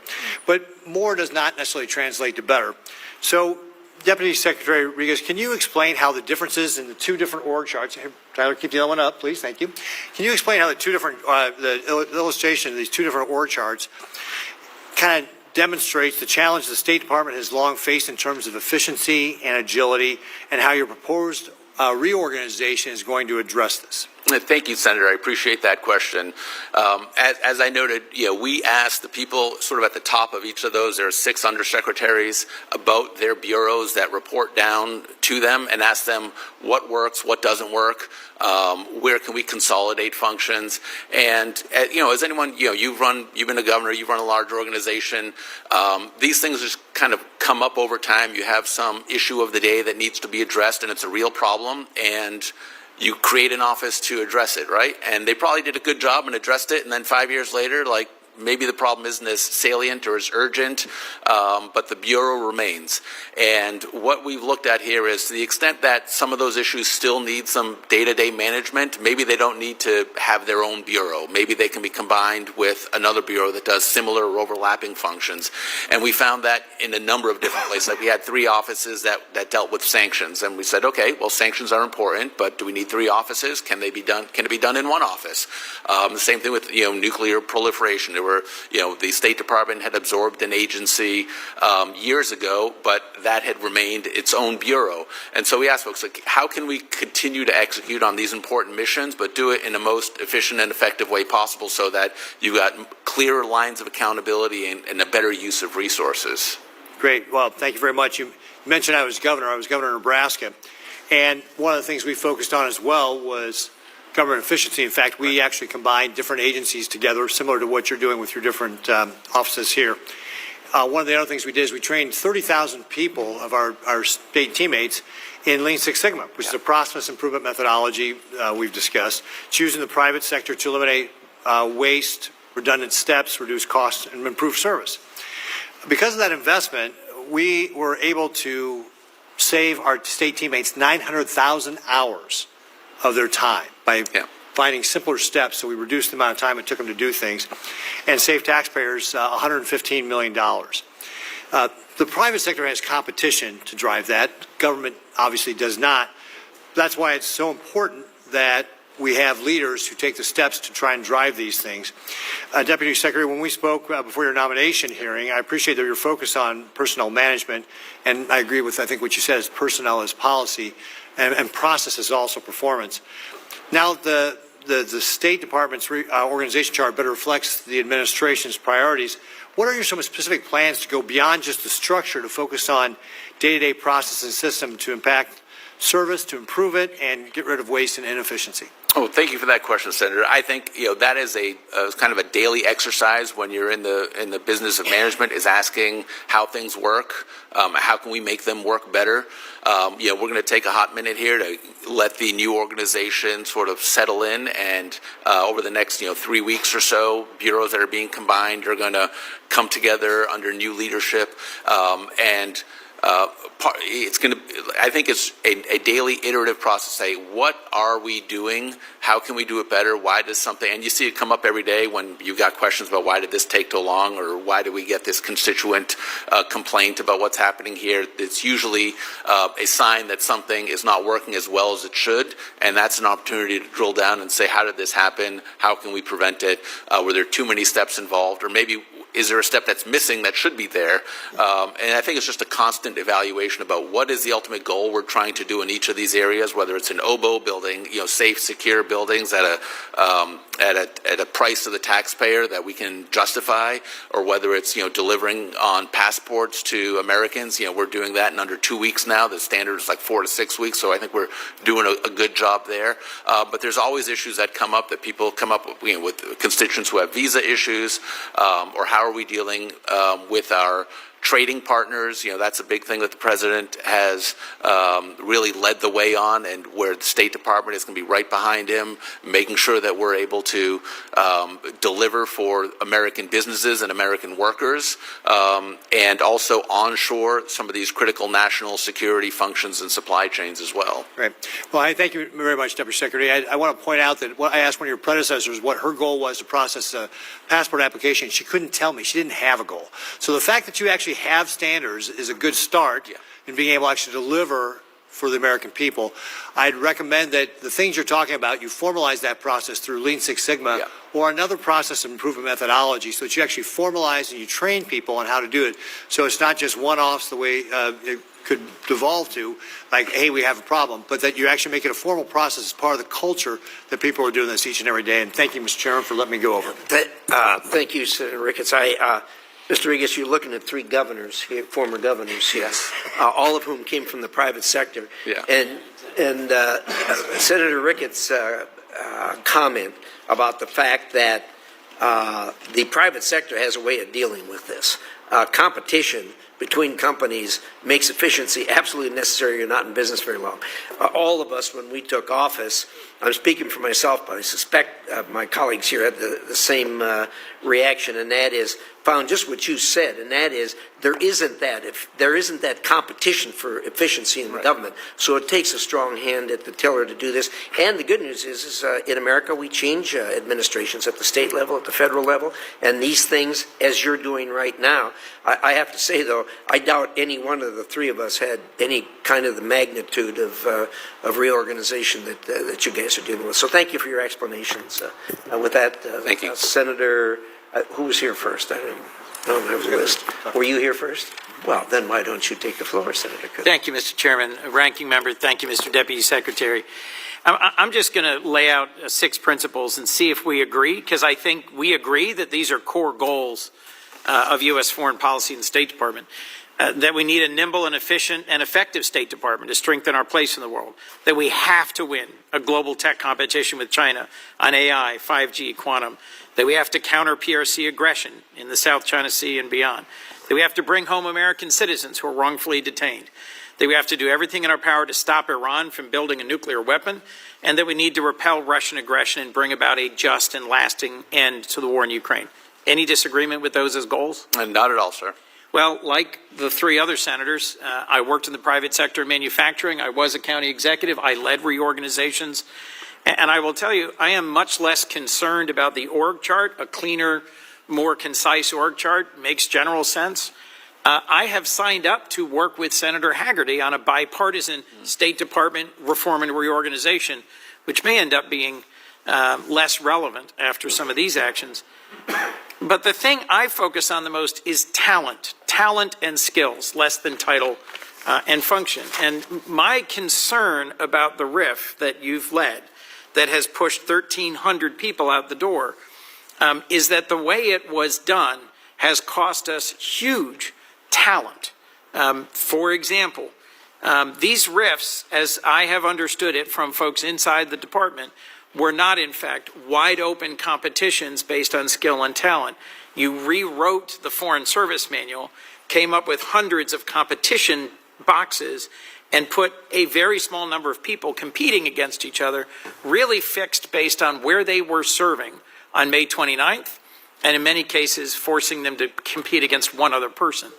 But more does not necessarily translate to better. So, Deputy Secretary Rigas, can you explain how the differences in the 2 different org charts, Tyler, keep the other one up, please, thank you. Can you explain how the 2 different, the illustration of these 2 different org charts kind of demonstrates the challenge the State Department has long faced in terms of efficiency and agility, and how your proposed reorganization is going to address this? Thank you, Senator. I appreciate that question. As I noted, we asked the people sort of at the top of each of those, there are 6 undersecretaries, about their bureaus that report down to them, and ask them what works, what doesn't work, where can we consolidate functions. And as anyone, you've been a governor, you've run a large organization. These things just kind of come up over time. You have some issue of the day that needs to be addressed, and it's a real problem, and you create an office to address it, right? And they probably did a good job and addressed it, and then 5 years later, maybe the problem isn't as salient or as urgent, but the Bureau remains. And what we've looked at here is, to the extent that some of those issues still need some day-to-day management, maybe they don't need to have their own Bureau. Maybe they can be combined with another Bureau that does similar or overlapping functions. And we found that in a number of different places. Like, we had 3 offices that dealt with sanctions, and we said, okay, well, sanctions are important, but do we need 3 offices? Can it be done in 1 office? The same thing with nuclear proliferation. There were, the State Department had absorbed an agency years ago, but that had remained its own bureau. And so we asked folks, how can we continue to execute on these important missions, but do it in the most efficient and effective way possible, so that you've got clearer lines of accountability and a better use of resources? Great. Well, thank you very much. You mentioned I was governor. I was governor of Nebraska. And one of the things we focused on as well was government efficiency. In fact, we actually combined different agencies together, similar to what you're doing with your different offices here. One of the other things we did is we trained 30,000 people of our state teammates in Lean Six Sigma, which is a process improvement methodology we've discussed. It's used in the private sector to eliminate waste, redundant steps, reduce costs, and improve service. Because of that investment, we were able to save our state teammates 900,000 hours of their time by finding simpler steps, so we reduced the amount of time it took them to do things, and save taxpayers $115 million. The private sector has competition to drive that. Government obviously does not. That's why it's so important that we have leaders who take the steps to try and drive these things. Deputy Secretary, when we spoke before your nomination hearing, I appreciate that you're focused on personnel management, and I agree with, I think, what you said is personnel is policy, and process is also performance. Now, the State Department's organization chart better reflects the administration's priorities. What are your some specific plans to go beyond just the structure to focus on day-to-day process and system to impact service, to improve it, and get rid of waste and inefficiency? Oh, thank you for that question, Senator. I think that is a kind of a daily exercise when you're in the business of management, is asking how things work, how can we make them work better. We're going to take a hot minute here to let the new organization sort of settle in, and over the next 3 weeks or so, bureaus that are being combined are going to come together under new leadership, and it's going to, I think it's a daily iterative process. Say, what are we doing? How can we do it better? Why does something, and you see it come up every day when you've got questions about why did this take so long, or why do we get this constituent complaint about what's happening here? It's usually a sign that something is not working as well as it should, and that's an opportunity to drill down and say, how did this happen? How can we prevent it? Were there too many steps involved? Or maybe is there a step that's missing that should be there? And I think it's just a constant evaluation about what is the ultimate goal we're trying to do in each of these areas, whether it's an OBO building, safe, secure buildings at a price to the taxpayer that we can justify, or whether it's, delivering on passports to Americans. We're doing that in under 2 weeks now. The standard is like 4 to 6 weeks, so I think we're doing a good job there. But there's always issues that come up, that people come up with constituents who have visa issues, or how are we dealing with our trading partners. That's a big thing that the president has really led the way on, and where the State Department is going to be right behind him, making sure that we're able to deliver for American businesses and American workers, and also onshore some of these critical national security functions and supply chains as well. Great. Well, I thank you very much, Deputy Secretary. I want to point out that I asked one of your predecessors what her goal was to process a passport application. She couldn't tell me. She didn't have a goal. So the fact that you actually have standards is a good start in being able to actually deliver for the American people. I'd recommend that the things you're talking about, you formalize that process through Lean Six Sigma or another process of improvement methodology, so that you actually formalize and you train people on how to do it. So it's not just one-offs the way it could devolve to, like, hey, we have a problem, but that you actually make it a formal process as part of the culture that people are doing this each and every day. And thank you, Mr. Chairman, for letting me go over. Thank you, Senator Ricketts. Mr. Rigas, you're looking at 3 governors here, former governors here, all of whom came from the private sector. Yeah. And Senator Ricketts' comment about the fact that the private sector has a way of dealing with this. Competition between companies makes efficiency absolutely necessary. You're not in business very long. All of us, when we took office, I'm speaking for myself, but I suspect my colleagues here had the same reaction, and that is found just what you said, and that is there isn't that competition for efficiency in the government. So it takes a strong hand at the tiller to do this. And the good news is in America we change administrations at the state level, at the federal level, and these things, as you're doing right now, I have to say though, I doubt any one of the 3 of us had any kind of the magnitude of reorganization that you guys are dealing with. So thank you for your explanations. With that, thank you. Senator. Who was here first? I don't have the list. Were you here first? Well, then why don't you take the floor, Senator Cook? Thank you, Mr. Chairman. Ranking Member, thank you, Mr. Deputy Secretary. I'm just going to lay out 6 principles and see if we agree, because I think we agree that these are core goals of U.S. foreign policy and the State Department. That we need a nimble and efficient and effective State Department to strengthen our place in the world, that we have to win a global tech competition with China on AI, 5G, quantum, that we have to counter PRC aggression in the South China Sea and beyond, that we have to bring home American citizens who are wrongfully detained, that we have to do everything in our power to stop Iran from building a nuclear weapon, and that we need to repel Russian aggression and bring about a just and lasting end to the war in Ukraine. Any disagreement with those as goals? Not at all, sir. Well, like the 3 other senators, I worked in the private sector of manufacturing. I was a county executive. I led reorganizations. And I will tell you, I am much less concerned about the org chart. A cleaner, more concise org chart makes general sense. I have signed up to work with Senator Haggerty on a bipartisan State Department reform and reorganization, which may end up being less relevant after some of these actions. But the thing I focus on the most is talent and skills, less than title and function. And my concern about the RIF that you've led, that has pushed 1,300 people out the door, is that the way it was done has cost us huge talent. For example, these RIFs, as I have understood it from folks inside the department, were not, in fact, wide open competitions based on skill and talent. You rewrote the Foreign Service Manual, came up with hundreds of competition boxes, and put a very small number of people competing against each other, really fixed based on where they were serving on May 29th, and in many cases forcing them to compete against one other person.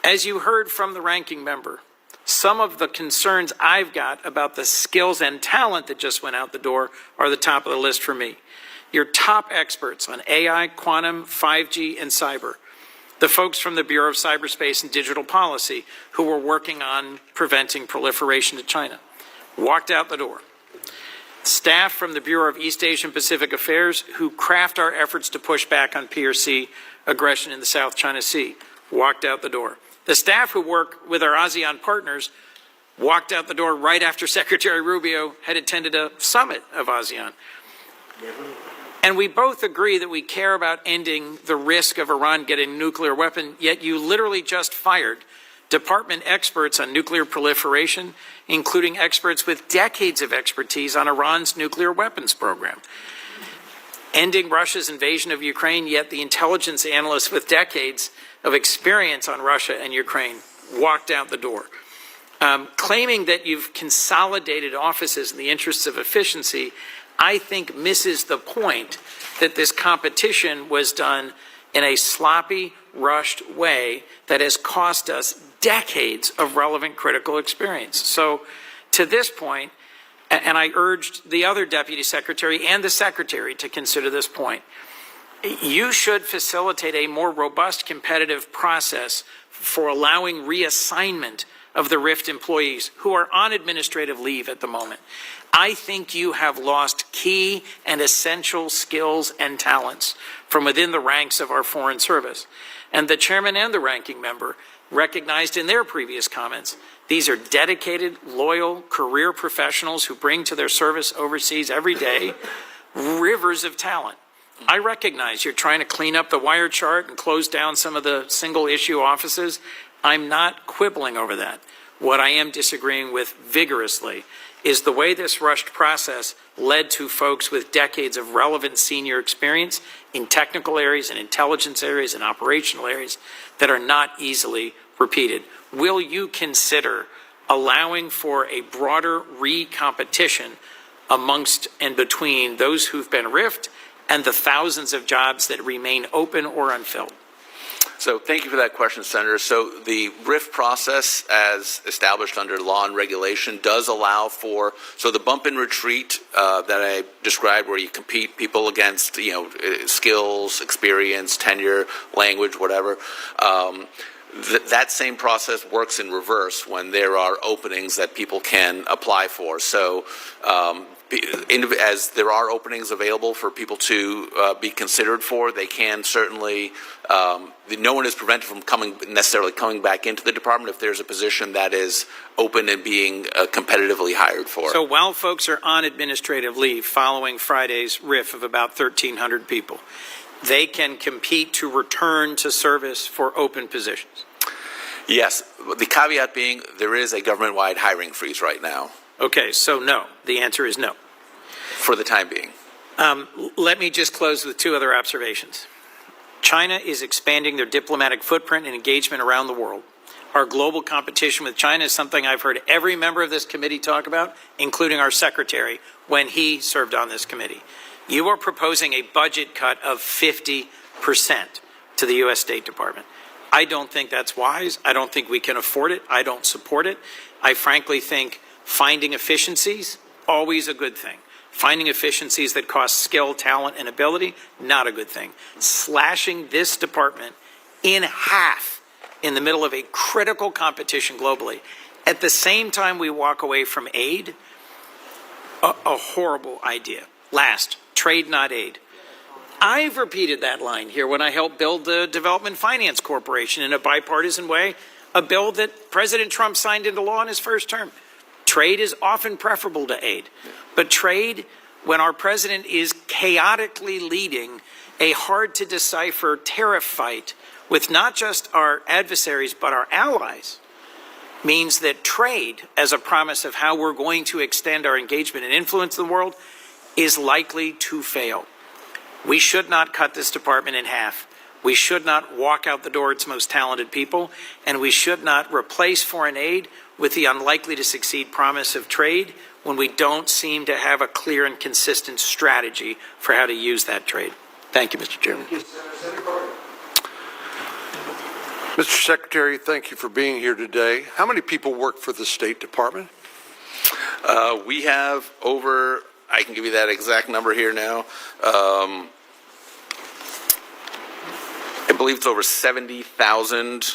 As you heard from the ranking member, some of the concerns I've got about the skills and talent that just went out the door are the top of the list for me. Your top experts on AI, quantum, 5G, and cyber. The folks from the Bureau of Cyberspace and Digital Policy who were working on preventing proliferation to China walked out the door. Staff from the Bureau of East Asian Pacific Affairs who craft our efforts to push back on PRC aggression in the South China Sea walked out the door. The staff who work with our ASEAN partners walked out the door right after Secretary Rubio had attended a summit of ASEAN. And we both agree that we care about ending the risk of Iran getting a nuclear weapon, yet you literally just fired department experts on nuclear proliferation, including experts with decades of expertise on Iran's nuclear weapons program. Ending Russia's invasion of Ukraine, yet the intelligence analysts with decades of experience on Russia and Ukraine walked out the door. Claiming that you've consolidated offices in the interests of efficiency, I think misses the point that this competition was done in a sloppy, rushed way that has cost us decades of relevant critical experience. So to this point, and I urged the other deputy secretary and the secretary to consider this point, you should facilitate a more robust competitive process for allowing reassignment of the RIFT employees who are on administrative leave at the moment. I think you have lost key and essential skills and talents from within the ranks of our Foreign Service. And the chairman and the ranking member recognized in their previous comments, these are dedicated, loyal, career professionals who bring to their service overseas every day rivers of talent. I recognize you're trying to clean up the wire chart and close down some of the single issue offices. I'm not quibbling over that. What I am disagreeing with vigorously is the way this rushed process led to folks with decades of relevant senior experience in technical areas and intelligence areas and operational areas that are not easily repeated. Will you consider allowing for a broader re-competition amongst and between those who've been RIFT and the thousands of jobs that remain open or unfilled? So thank you for that question, Senator. So the RIF process, as established under law and regulation, does allow for, so the bump and retreat that I described, where you compete people against, skills, experience, tenure, language, whatever, that same process works in reverse when there are openings that people can apply for. So as there are openings available for people to be considered for, they can certainly, no one is prevented from necessarily coming back into the department if there's a position that is open and being competitively hired for. So while folks are on administrative leave following Friday's RIF of about 1,300 people, they can compete to return to service for open positions? Yes. The caveat being there is a government-wide hiring freeze right now. Okay, so no. The answer is no. For the time being. Let me just close with two other observations. China is expanding their diplomatic footprint and engagement around the world. Our global competition with China is something I've heard every member of this committee talk about, including our secretary, when he served on this committee. You are proposing a budget cut of 50% to the U.S. State Department. I don't think that's wise. I don't think we can afford it. I don't support it. I frankly think finding efficiencies, always a good thing. Finding efficiencies that cost skill, talent, and ability, not a good thing. Slashing this department in half in the middle of a critical competition globally. At the same time we walk away from aid, a horrible idea. Last, trade not aid. I've repeated that line here when I helped build the Development Finance Corporation in a bipartisan way, a bill that President Trump signed into law in his first term. Trade is often preferable to aid, but trade, when our president is chaotically leading a hard-to-decipher tariff fight with not just our adversaries but our allies, means that trade, as a promise of how we're going to extend our engagement and influence in the world, is likely to fail. We should not cut this department in half. We should not walk out the door its most talented people, and we should not replace foreign aid with the unlikely to succeed promise of trade when we don't seem to have a clear and consistent strategy for how to use that trade. Thank you, Mr. Chairman. Mr. Secretary, thank you for being here today. How many people work for the State Department? We have over, I can give you that exact number here now. I believe it's over 70,000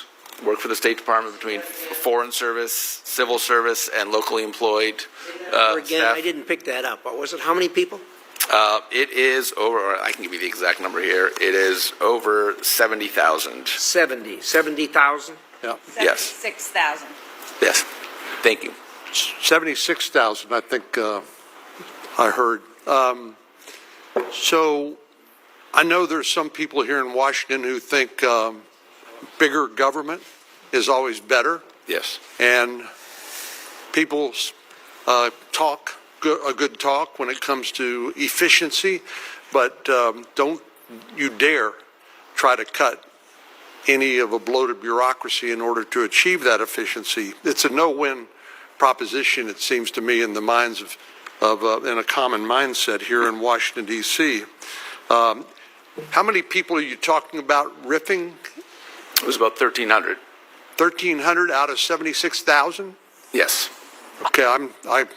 work for the State Department between foreign service, civil service, and locally employed Again, staff. I didn't pick that up. What was it? How many people? It is over, I can give you the exact number here. It is over 70,000. 70,000? Yes. 76,000. Yes. Thank you. 76,000, I think I heard. So I know there's some people here in Washington who think bigger government is always better, Yes. and people talk a good talk when it comes to efficiency, but don't you dare try to cut any of a bloated bureaucracy in order to achieve that efficiency. It's a no-win proposition, it seems to me, in the minds of in a common mindset here in Washington, D.C. How many people are you talking about riffing? It was about 1,300. 1,300 out of 76,000? Yes. Okay, I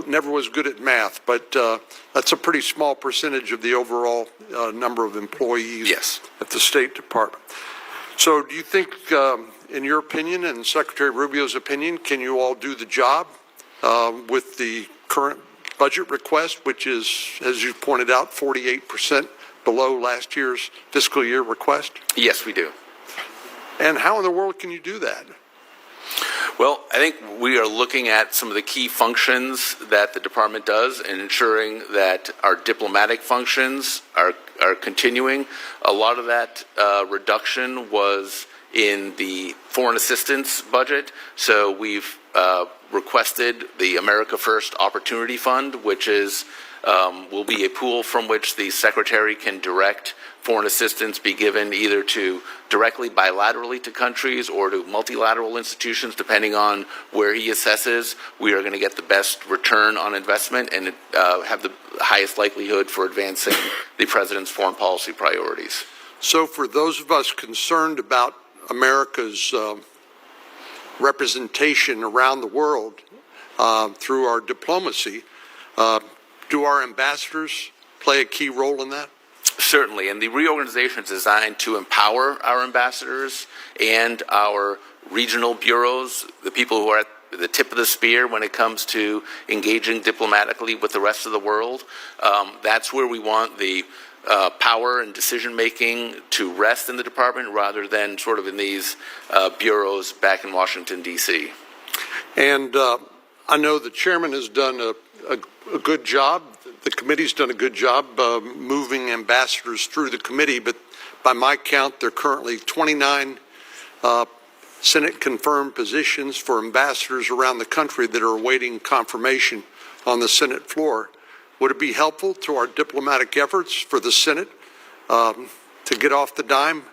never was good at math, but that's a pretty small percentage of the overall number of employees Yes. at the State Department. So do you think, in your opinion and Secretary Rubio's opinion, can you all do the job with the current budget request, which is, as you pointed out, 48% below last year's fiscal year request? Yes, we do. And how in the world can you do that? Well, I think we are looking at some of the key functions that the department does and ensuring that our diplomatic functions are continuing. A lot of that reduction was in the foreign assistance budget, so we've requested the America First Opportunity Fund, which is will be a pool from which the Secretary can direct foreign assistance be given either to directly bilaterally to countries or to multilateral institutions, depending on where he assesses we are going to get the best return on investment and have the highest likelihood for advancing the President's foreign policy priorities. So for those of us concerned about America's representation around the world through our diplomacy, do our ambassadors play a key role in that? Certainly, and the reorganization is designed to empower our ambassadors and our regional bureaus, the people who are at the tip of the spear when it comes to engaging diplomatically with the rest of the world. That's where we want the power and decision-making to rest in the department rather than sort of in these bureaus back in Washington, D.C. And I know the chairman has done a good job. The committee's done a good job moving ambassadors through the committee, but by my count, there are currently 29 Senate-confirmed positions for ambassadors around the country that are awaiting confirmation on the Senate floor. Would it be helpful to our diplomatic efforts for the Senate to get off the dime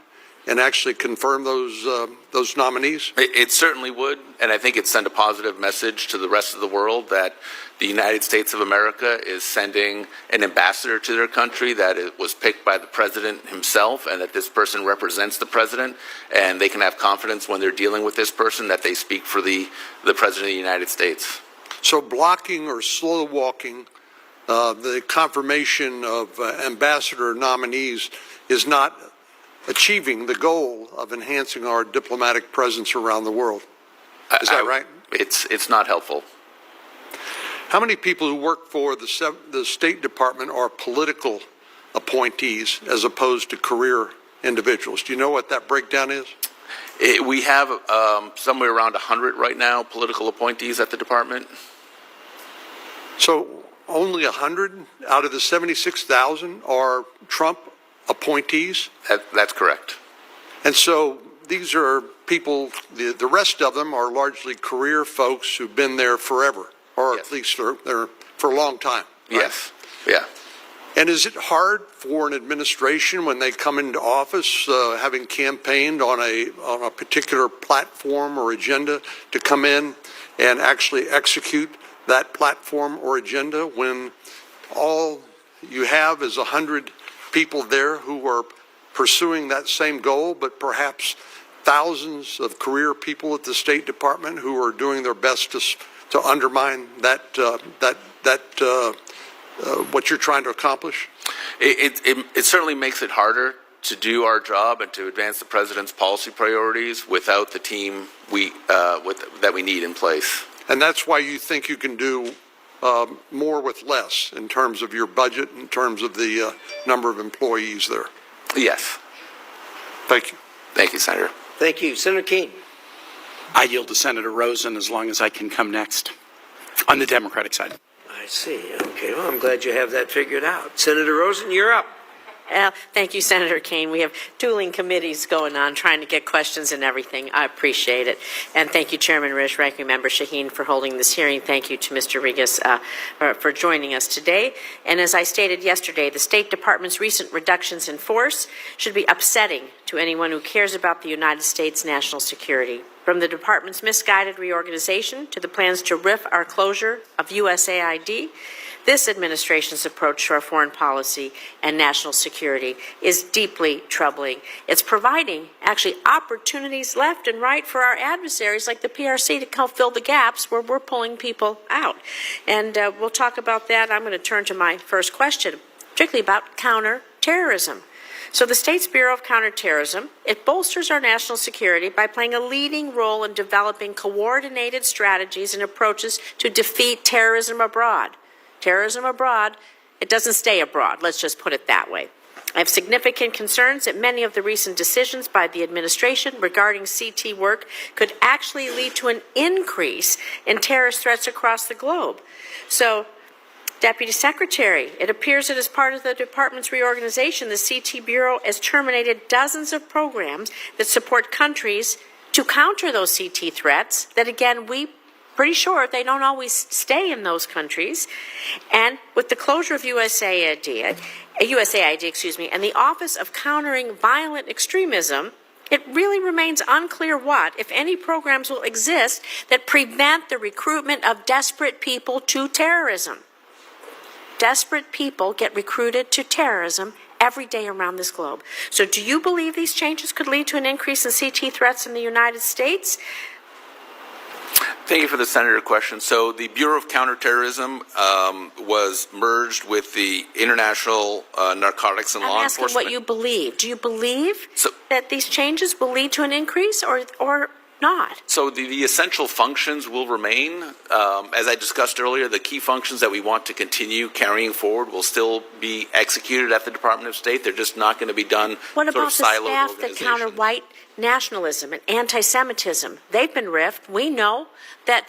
and actually confirm those nominees? It certainly would, and I think it sent a positive message to the rest of the world that the United States of America is sending an ambassador to their country, that it was picked by the President himself, and that this person represents the President, and they can have confidence when they're dealing with this person that they speak for the President of the United States. So blocking or slow walking the confirmation of ambassador nominees is not achieving the goal of enhancing our diplomatic presence around the world. Is that right? It's not helpful. How many people who work for the State Department are political appointees as opposed to career individuals? Do you know what that breakdown is? We have somewhere around 100 right now, political appointees at the department. So only 100 out of the 76,000 are Trump appointees? That's correct. And so these are people, the rest of them are largely career folks who've been there forever, or Yes. at least they're for a long time. Right? Yes. Yeah. And is it hard for an administration when they come into office, having campaigned on a particular platform or agenda, to come in and actually execute that platform or agenda when all you have is 100 people there who are pursuing that same goal, but perhaps thousands of career people at the State Department who are doing their best to undermine that what you're trying to accomplish? It certainly makes it harder to do our job and to advance the president's policy priorities without the team that we need in place. And that's why you think you can do more with less in terms of your budget, in terms of the number of employees there. Yes. Thank you. Thank you, Senator. Thank you. Senator Keene. I yield to Senator Rosen as long as I can come next on the Democratic side. I see. Okay, well, I'm glad you have that figured out. Senator Rosen, you're up. Thank you, Senator Keene. We have dueling committees going on, trying to get questions and everything. I appreciate it. And thank you, Chairman Risch, Ranking Member Shaheen, for holding this hearing. Thank you to Mr. Rigas for joining us today. And as I stated yesterday, the State Department's recent reductions in force should be upsetting to anyone who cares about the United States' national security. From the Department's misguided reorganization to the plans to riff our closure of USAID, this administration's approach to our foreign policy and national security is deeply troubling. It's providing, actually, opportunities left and right for our adversaries like the PRC to help fill the gaps where we're pulling people out. And we'll talk about that. I'm going to turn to my first question, particularly about counterterrorism. So the state's Bureau of Counterterrorism, it bolsters our national security by playing a leading role in developing coordinated strategies and approaches to defeat terrorism abroad. Terrorism abroad, it doesn't stay abroad. Let's just put it that way. I have significant concerns that many of the recent decisions by the administration regarding CT work could actually lead to an increase in terrorist threats across the globe. So, Deputy Secretary, it appears that as part of the department's reorganization, the CT Bureau has terminated dozens of programs that support countries to counter those CT threats that, again, we pretty sure they don't always stay in those countries. And with the closure of USAID, and the Office of Countering Violent Extremism, it really remains unclear what, if any, programs will exist that prevent the recruitment of desperate people to terrorism. Desperate people get recruited to terrorism every day around this globe. So do you believe these changes could lead to an increase in CT threats in the United States? Thank you for the Senator question. So the Bureau of Counterterrorism was merged with the International Narcotics and Law Enforcement. I'm asking what you believe. Do you believe that these changes will lead to an increase or not? So the essential functions will remain. As I discussed earlier, the key functions that we want to continue carrying forward will still be executed at the Department of State. They're just not going to be done What about the siloed staff that counter white nationalism and anti-Semitism? They've been riffed. We know that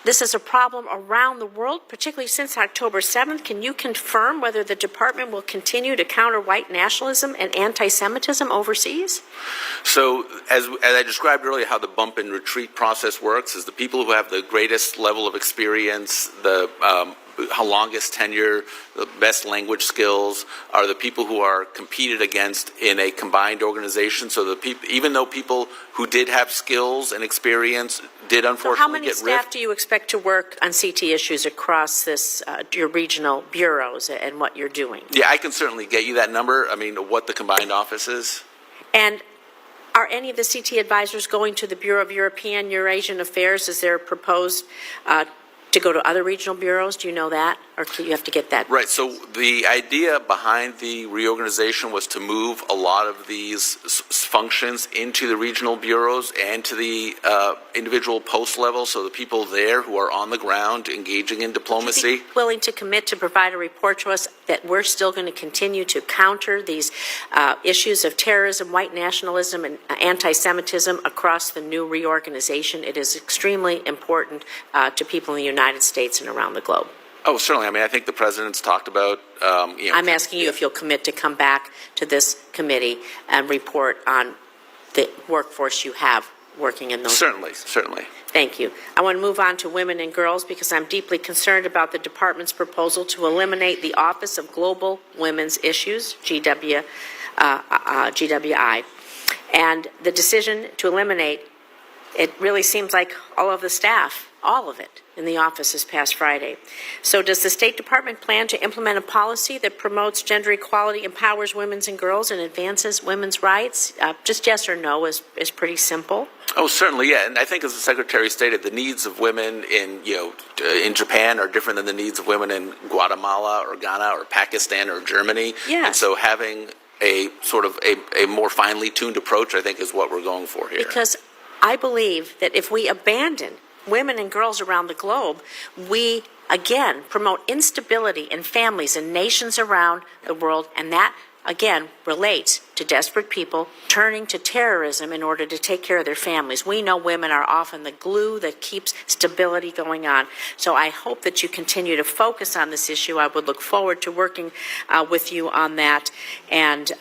this is a problem around the world, particularly since October 7th. Can you confirm whether the department will continue to counter white nationalism and anti-Semitism overseas? So as I described earlier, how the bump and retreat process works is the people who have the greatest level of experience, the longest tenure, the best language skills are the people who are competed against in a combined organization. So even though people who did have skills and experience did unfortunately So how many get staff riffed. do you expect to work on CT issues across this your regional bureaus and what you're doing? Yeah, I can certainly get you that number. I mean, what the combined office is. And are any of the CT advisors going to the Bureau of European Eurasian Affairs? Is there proposed to go to other regional bureaus? Do you know that? Or do you have to get that? Right. So the idea behind the reorganization was to move a lot of these functions into the regional bureaus and to the individual post level. So the people there who are on the ground engaging in diplomacy. Would you be willing to commit to provide a report to us that we're still going to continue to counter these issues of terrorism, white nationalism, and anti-Semitism across the new reorganization? It is extremely important to people in the United States and around the globe. Oh, certainly. I mean, I think the president's talked about, I'm asking you if you'll commit to come back to this committee and report on the workforce you have working in those. Certainly, certainly. Thank you. I want to move on to women and girls because I'm deeply concerned about the department's proposal to eliminate the Office of Global Women's Issues, GWI, and the decision to eliminate, it really seems like all of the staff, all of it, in the office this past Friday. So does the State Department plan to implement a policy that promotes gender equality, empowers women and girls, and advances women's rights? Just yes or no is pretty simple. Oh, certainly, yeah. And I think, as the Secretary stated, the needs of women in Japan are different than the needs of women in Guatemala or Ghana or Pakistan or Germany. Yes. And so having a sort of a more finely tuned approach, I think, is what we're going for here. Because I believe that if we abandon women and girls around the globe, we, again, promote instability in families and nations around the world, and that, again, relates to desperate people turning to terrorism in order to take care of their families. We know women are often the glue that keeps stability going on. So I hope that you continue to focus on this issue. I would look forward to working with you on that, and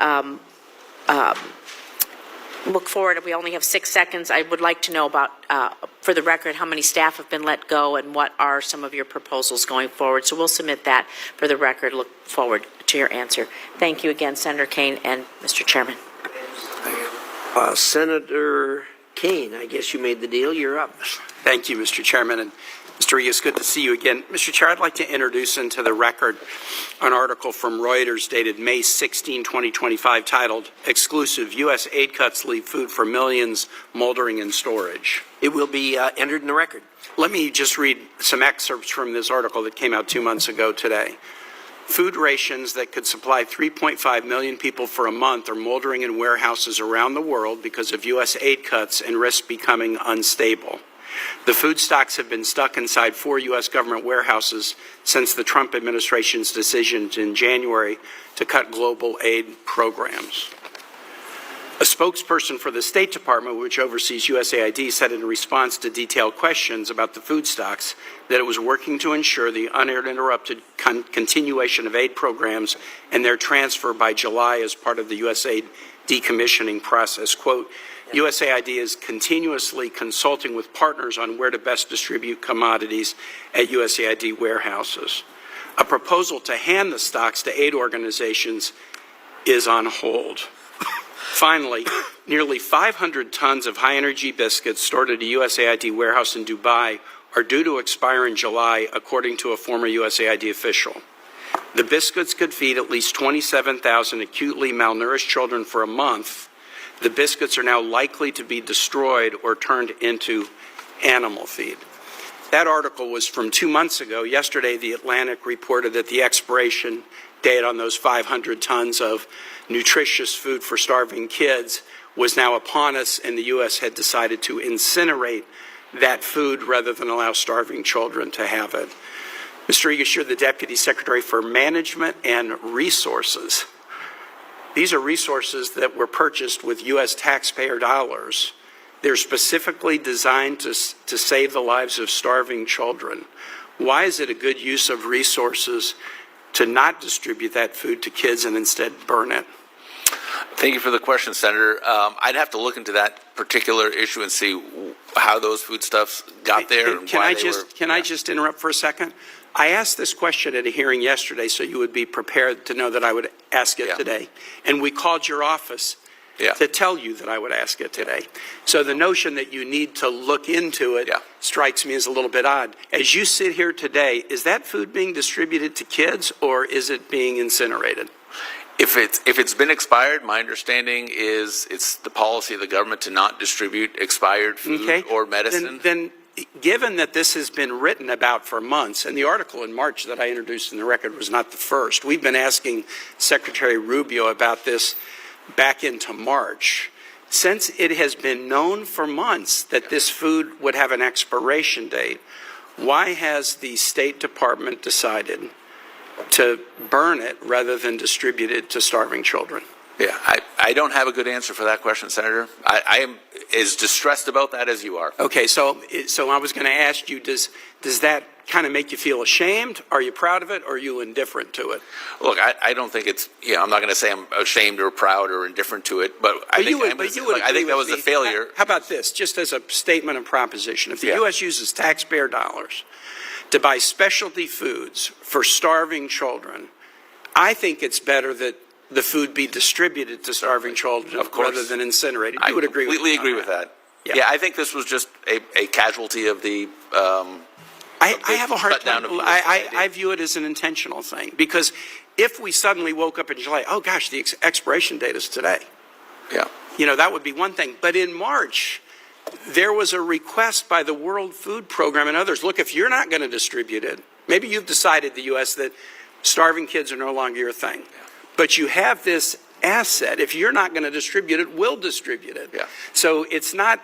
look forward. We only have 6 seconds. I would like to know about, for the record, how many staff have been let go and what are some of your proposals going forward. So we'll submit that for the record. Look forward to your answer. Thank you again, Senator Kaine and Mr. Chairman. Senator Kaine, I guess you made the deal. You're up. Thank you, Mr. Chairman. And Mr. Rigas, good to see you again. Mr. Chair, I'd like to introduce into the record an article from Reuters dated May 16, 2025, titled, "Exclusive U.S. Aid Cuts Leave Food for Millions Moldering in Storage." It will be entered in the record. Let me just read some excerpts from this article that came out 2 months ago today. Food rations that could supply 3.5 million people for a month are moldering in warehouses around the world because of U.S. aid cuts and risk becoming unstable. The food stocks have been stuck inside 4 U.S. government warehouses since the Trump administration's decision in January to cut global aid programs. A spokesperson for the State Department, which oversees USAID, said in response to detailed questions about the food stocks that it was working to ensure the uninterrupted continuation of aid programs and their transfer by July as part of the USAID decommissioning process. Quote, USAID is continuously consulting with partners on where to best distribute commodities at USAID warehouses. A proposal to hand the stocks to aid organizations is on hold. Finally, nearly 500 tons of high-energy biscuits stored at a USAID warehouse in Dubai are due to expire in July, according to a former USAID official. The biscuits could feed at least 27,000 acutely malnourished children for a month. The biscuits are now likely to be destroyed or turned into animal feed. That article was from 2 months ago. Yesterday, The Atlantic reported that the expiration date on those 500 tons of nutritious food for starving kids was now upon us, and the U.S. had decided to incinerate that food rather than allow starving children to have it. Mr. Rigas, you're the Deputy Secretary for Management and Resources. These are resources that were purchased with U.S. taxpayer dollars. They're specifically designed to save the lives of starving children. Why is it a good use of resources to not distribute that food to kids and instead burn it? Thank you for the question, Senator. I'd have to look into that particular issue and see how those foodstuffs got there. Can I just interrupt for a second? I asked this question at a hearing yesterday so you would be prepared to know that I would ask it today. And we called your office to tell you that I would ask it today. So the notion that you need to look into it strikes me as a little bit odd. As you sit here today, is that food being distributed to kids or is it being incinerated? If it's been expired, my understanding is it's the policy of the government to not distribute expired food or medicine. Then given that this has been written about for months, and the article in March that I introduced in the record was not the first, we've been asking Secretary Rubio about this back into March. Since it has been known for months that this food would have an expiration date, why has the State Department decided to burn it rather than distribute it to starving children? Yeah, I don't have a good answer for that question, Senator. I am as distressed about that as you are. Okay, so I was going to ask you, does that kind of make you feel ashamed? Are you proud of it, or are you indifferent to it? Look, I don't think it's, I'm not going to say I'm ashamed or proud or indifferent to it, but I think that was a failure. How about this, just as a statement of proposition? If the U.S. uses taxpayer dollars to buy specialty foods for starving children, I think it's better that the food be distributed to starving children rather than incinerated. You would agree with me? I completely agree with that. Yeah, I think this was just a casualty of the I have a hard time. I view it as an intentional thing, because if we suddenly woke up in July, oh gosh, the expiration date is today. Yeah. That would be one thing. But in March, there was a request by the World Food Program and others, look, if you're not going to distribute it, maybe you've decided, the U.S., that starving kids are no longer your thing. But you have this asset. If you're not going to distribute it, we'll distribute it. Yeah. So it's not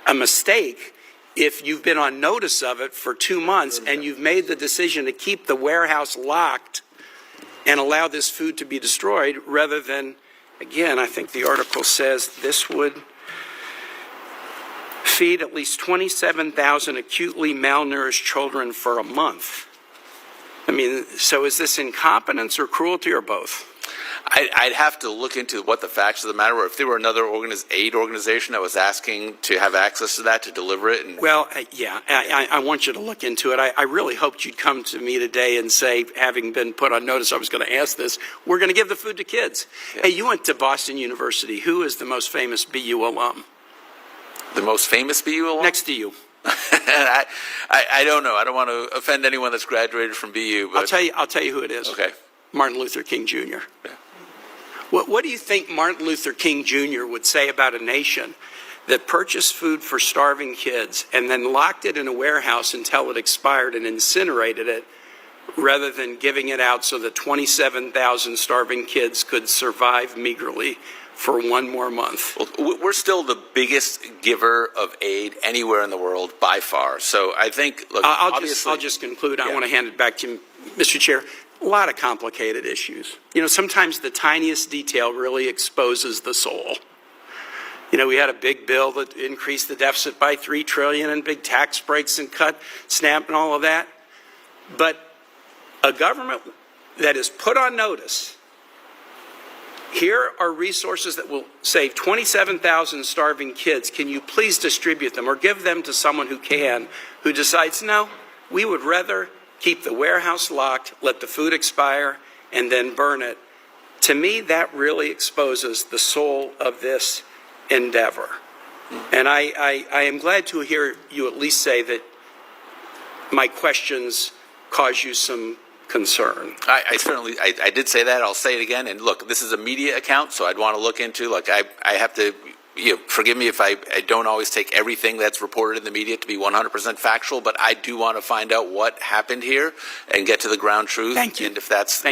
a mistake if you've been on notice of it for 2 months and you've made the decision to keep the warehouse locked and allow this food to be destroyed, rather than, again, I think the article says this would feed at least 27,000 acutely malnourished children for a month. I mean, so is this incompetence or cruelty, or both? I'd have to look into what the facts of the matter were. If there were another aid organization that was asking to have access to that, to deliver it. Well, I want you to look into it. I really hoped you'd come to me today and say, having been put on notice I was going to ask this, we're going to give the food to kids. Yeah. Hey, you went to Boston University. Who is the most famous BU alum? The most famous BU alum? Next to you. I don't know. I don't want to offend anyone that's graduated from BU. But I'll tell you who it is. Okay. Martin Luther King Jr. Yeah. What do you think Martin Luther King Jr. would say about a nation that purchased food for starving kids and then locked it in a warehouse until it expired and incinerated it, rather than giving it out so that 27,000 starving kids could survive meagerly for 1 more month? Well, we're still the biggest giver of aid anywhere in the world by far. So I think, look, I'll just conclude. I want to hand it back to you, Mr. Chair. A lot of complicated issues. Sometimes the tiniest detail really exposes the soul. We had a big bill that increased the deficit by $3 trillion and big tax breaks and cut SNAP and all of that. But a government that is put on notice, here are resources that will save 27,000 starving kids. Can you please distribute them, or give them to someone who can, who decides, no, we would rather keep the warehouse locked, let the food expire, and then burn it. To me, that really exposes the soul of this endeavor. And I am glad to hear you at least say that my questions cause you some concern. I certainly did say that. I'll say it again. And look, this is a media account, so I'd want to look into, I have to, forgive me if I don't always take everything that's reported in the media to be 100% factual, but I do want to find out what happened here and get to the ground truth. Thank you. And if that's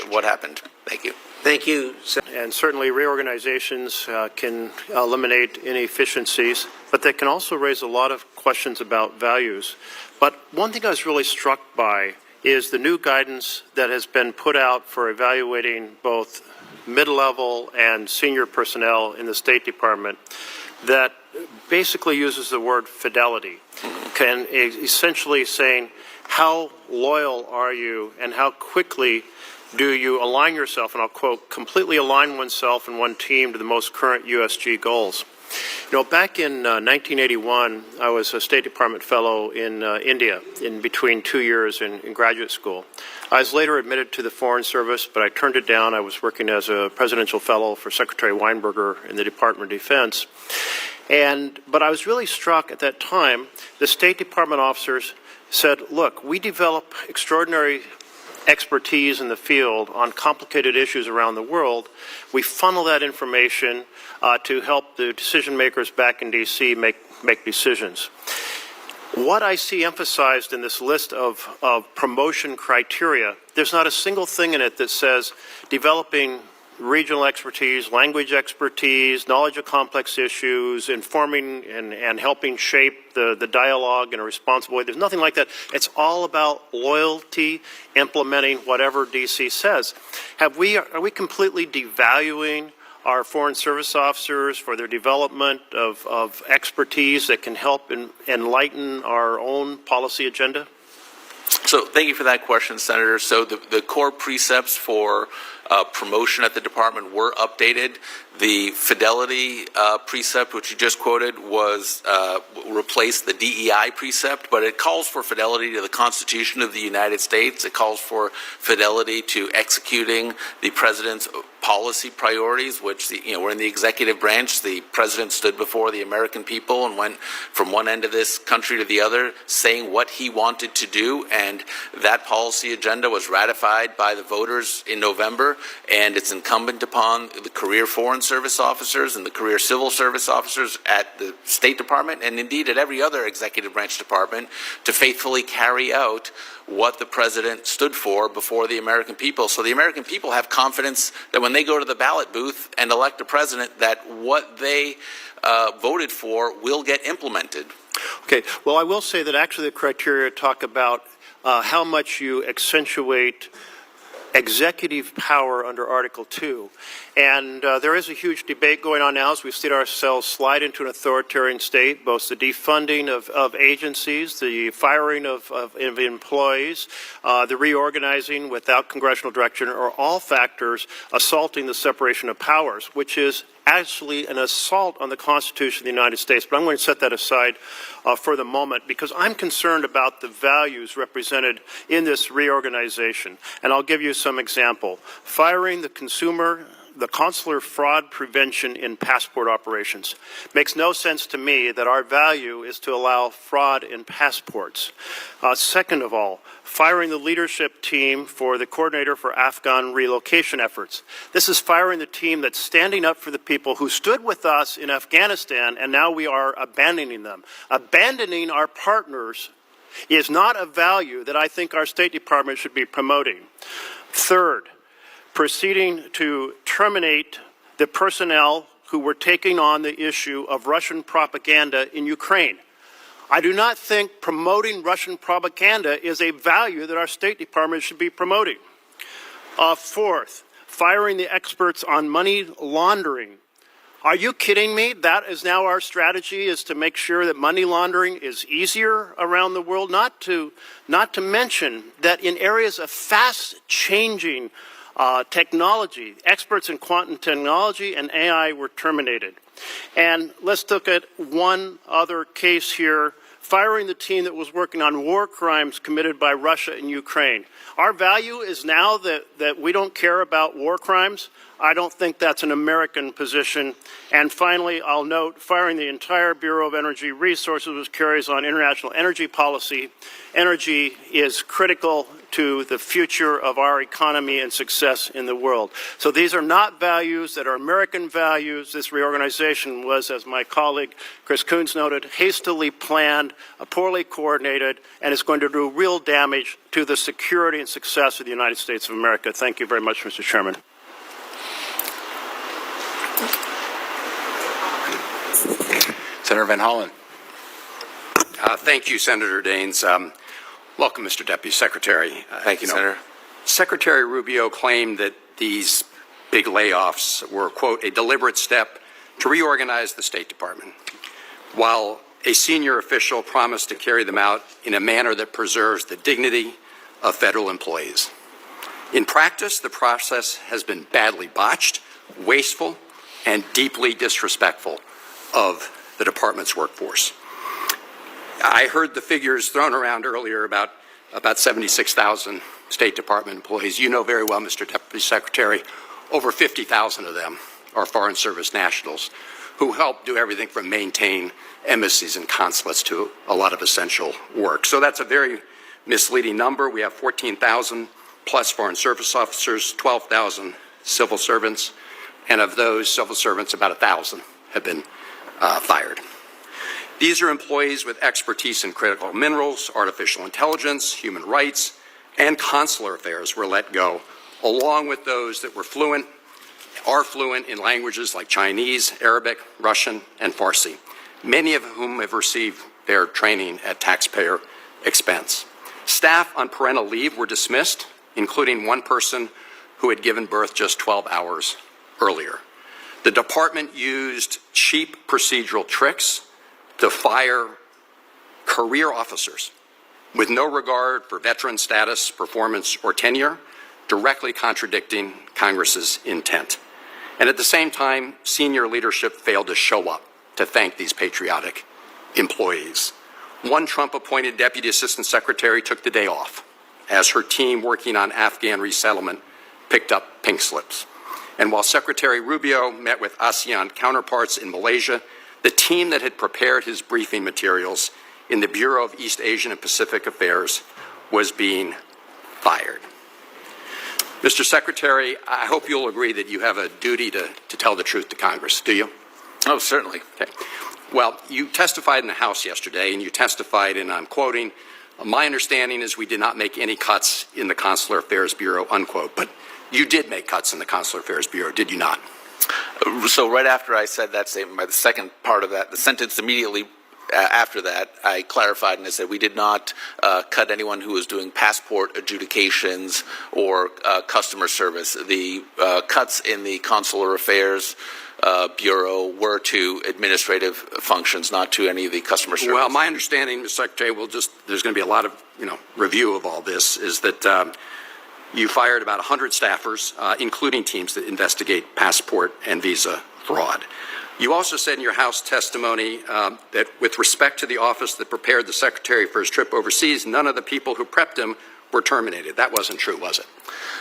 what happened. Thank you. Thank you. And certainly reorganizations can eliminate inefficiencies, but they can also raise a lot of questions about values. But one thing I was really struck by is the new guidance that has been put out for evaluating both mid-level and senior personnel in the State Department that basically uses the word fidelity, can essentially saying how loyal are you and how quickly do you align yourself, and I'll quote, completely align oneself and one team to the most current USG goals. Back in 1981, I was a State Department fellow in India in between 2 years in graduate school. I was later admitted to the Foreign Service, but I turned it down. I was working as a presidential fellow for Secretary Weinberger in the Department of Defense. But I was really struck at that time, the State Department officers said, look, we develop extraordinary expertise in the field on complicated issues around the world. We funnel that information to help the decision makers back in D.C. make decisions. What I see emphasized in this list of promotion criteria, there's not a single thing in it that says developing regional expertise, language expertise, knowledge of complex issues, informing and helping shape the dialogue in a responsible way. There's nothing like that. It's all about loyalty, implementing whatever DC says. Are we completely devaluing our Foreign Service officers for their development of expertise that can help enlighten our own policy agenda? So thank you for that question, Senator. So the core precepts for promotion at the department were updated. The fidelity precept, which you just quoted, was replaced the DEI precept, but it calls for fidelity to the Constitution of the United States. It calls for fidelity to executing the president's policy priorities, which we're in the executive branch. The president stood before the American people and went from one end of this country to the other, saying what he wanted to do, and that policy agenda was ratified by the voters in November, and it's incumbent upon the career Foreign Service officers and the career civil service officers at the State Department, and indeed at every other executive branch department, to faithfully carry out what the president stood for before the American people. So the American people have confidence that when they go to the ballot booth and elect a president, that what they voted for will get implemented. Okay, well, I will say that actually the criteria talk about how much you accentuate executive power under Article 2. And there is a huge debate going on now as we see ourselves slide into an authoritarian state, both the defunding of agencies, the firing of employees, the reorganizing without congressional direction are all factors assaulting the separation of powers, which is actually an assault on the Constitution of the United States. But I'm going to set that aside for the moment because I'm concerned about the values represented in this reorganization. And I'll give you some example. Firing the consular fraud prevention in passport operations. Makes no sense to me that our value is to allow fraud in passports. Second of all, firing the leadership team for the coordinator for Afghan relocation efforts. This is firing the team that's standing up for the people who stood with us in Afghanistan, and now we are abandoning them. Abandoning our partners is not a value that I think our State Department should be promoting. Third, proceeding to terminate the personnel who were taking on the issue of Russian propaganda in Ukraine. I do not think promoting Russian propaganda is a value that our State Department should be promoting. Fourth, firing the experts on money laundering. Are you kidding me? That is now our strategy, is to make sure that money laundering is easier around the world, not to mention that in areas of fast-changing technology, experts in quantum technology and AI were terminated. And let's look at one other case here, firing the team that was working on war crimes committed by Russia in Ukraine. Our value is now that we don't care about war crimes. I don't think that's an American position. And finally, I'll note, firing the entire Bureau of Energy Resources, which carries on international energy policy. Energy is critical to the future of our economy and success in the world. So these are not values that are American values. This reorganization was, as my colleague Chris Coons noted, hastily planned, poorly coordinated, and it's going to do real damage to the security and success of the United States of America. Thank you very much, Mr. Chairman. Senator Van Hollen. Thank you, Senator Daines. Welcome, Mr. Deputy Secretary. Thank you, Senator. Secretary Rubio claimed that these big layoffs were, quote, a deliberate step to reorganize the State Department, while a senior official promised to carry them out in a manner that preserves the dignity of federal employees. In practice, the process has been badly botched, wasteful, and deeply disrespectful of the department's workforce. I heard the figures thrown around earlier about 76,000 State Department employees. You know very well, Mr. Deputy Secretary, over 50,000 of them are Foreign Service nationals who help do everything from maintain embassies and consulates to a lot of essential work. So that's a very misleading number. We have 14,000 plus Foreign Service officers, 12,000 civil servants, and of those civil servants, about 1,000 have been fired. These are employees with expertise in critical minerals, artificial intelligence, human rights, and consular affairs were let go, along with those that are fluent in languages like Chinese, Arabic, Russian, and Farsi, many of whom have received their training at taxpayer expense. Staff on parental leave were dismissed, including one person who had given birth just 12 hours earlier. The department used cheap procedural tricks to fire career officers with no regard for veteran status, performance, or tenure, directly contradicting Congress's intent. And at the same time, senior leadership failed to show up to thank these patriotic employees. One Trump-appointed Deputy Assistant Secretary took the day off as her team working on Afghan resettlement picked up pink slips. And while Secretary Rubio met with ASEAN counterparts in Malaysia, the team that had prepared his briefing materials in the Bureau of East Asian and Pacific Affairs was being fired. Mr. Secretary, I hope you'll agree that you have a duty to tell the truth to Congress, do you? Oh, certainly. Okay. Well, you testified in the House yesterday, and you testified, and I'm quoting, my understanding is we did not make any cuts in the Consular Affairs Bureau, unquote. But you did make cuts in the Consular Affairs Bureau, did you not? So right after I said that statement, by the second part of that, the sentence immediately after that, I clarified and I said we did not cut anyone who was doing passport adjudications or customer service. The cuts in the Consular Affairs Bureau were to administrative functions, not to any of the customer service. Well, my understanding, Mr. Secretary, there's going to be a lot of review of all this, is that you fired about 100 staffers, including teams that investigate passport and visa fraud. You also said in your House testimony that with respect to the office that prepared the Secretary for his trip overseas, none of the people who prepped him were terminated. That wasn't true, was it?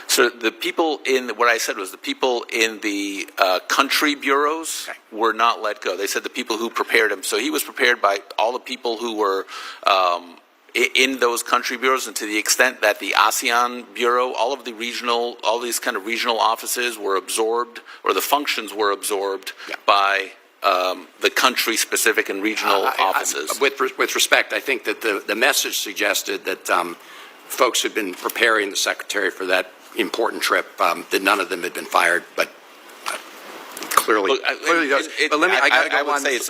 So the people what I said was the people in the country bureaus were not let go. They said the people who prepared him. So he was prepared by all the people who were in those country bureaus, and to the extent that the ASEAN Bureau, all these kind of regional offices were absorbed, or the functions were absorbed by the country-specific and regional offices. With respect, I think that the message suggested that folks who'd been preparing the Secretary for that important trip, that none of them had been fired, but clearly does. But let me, I would say it's,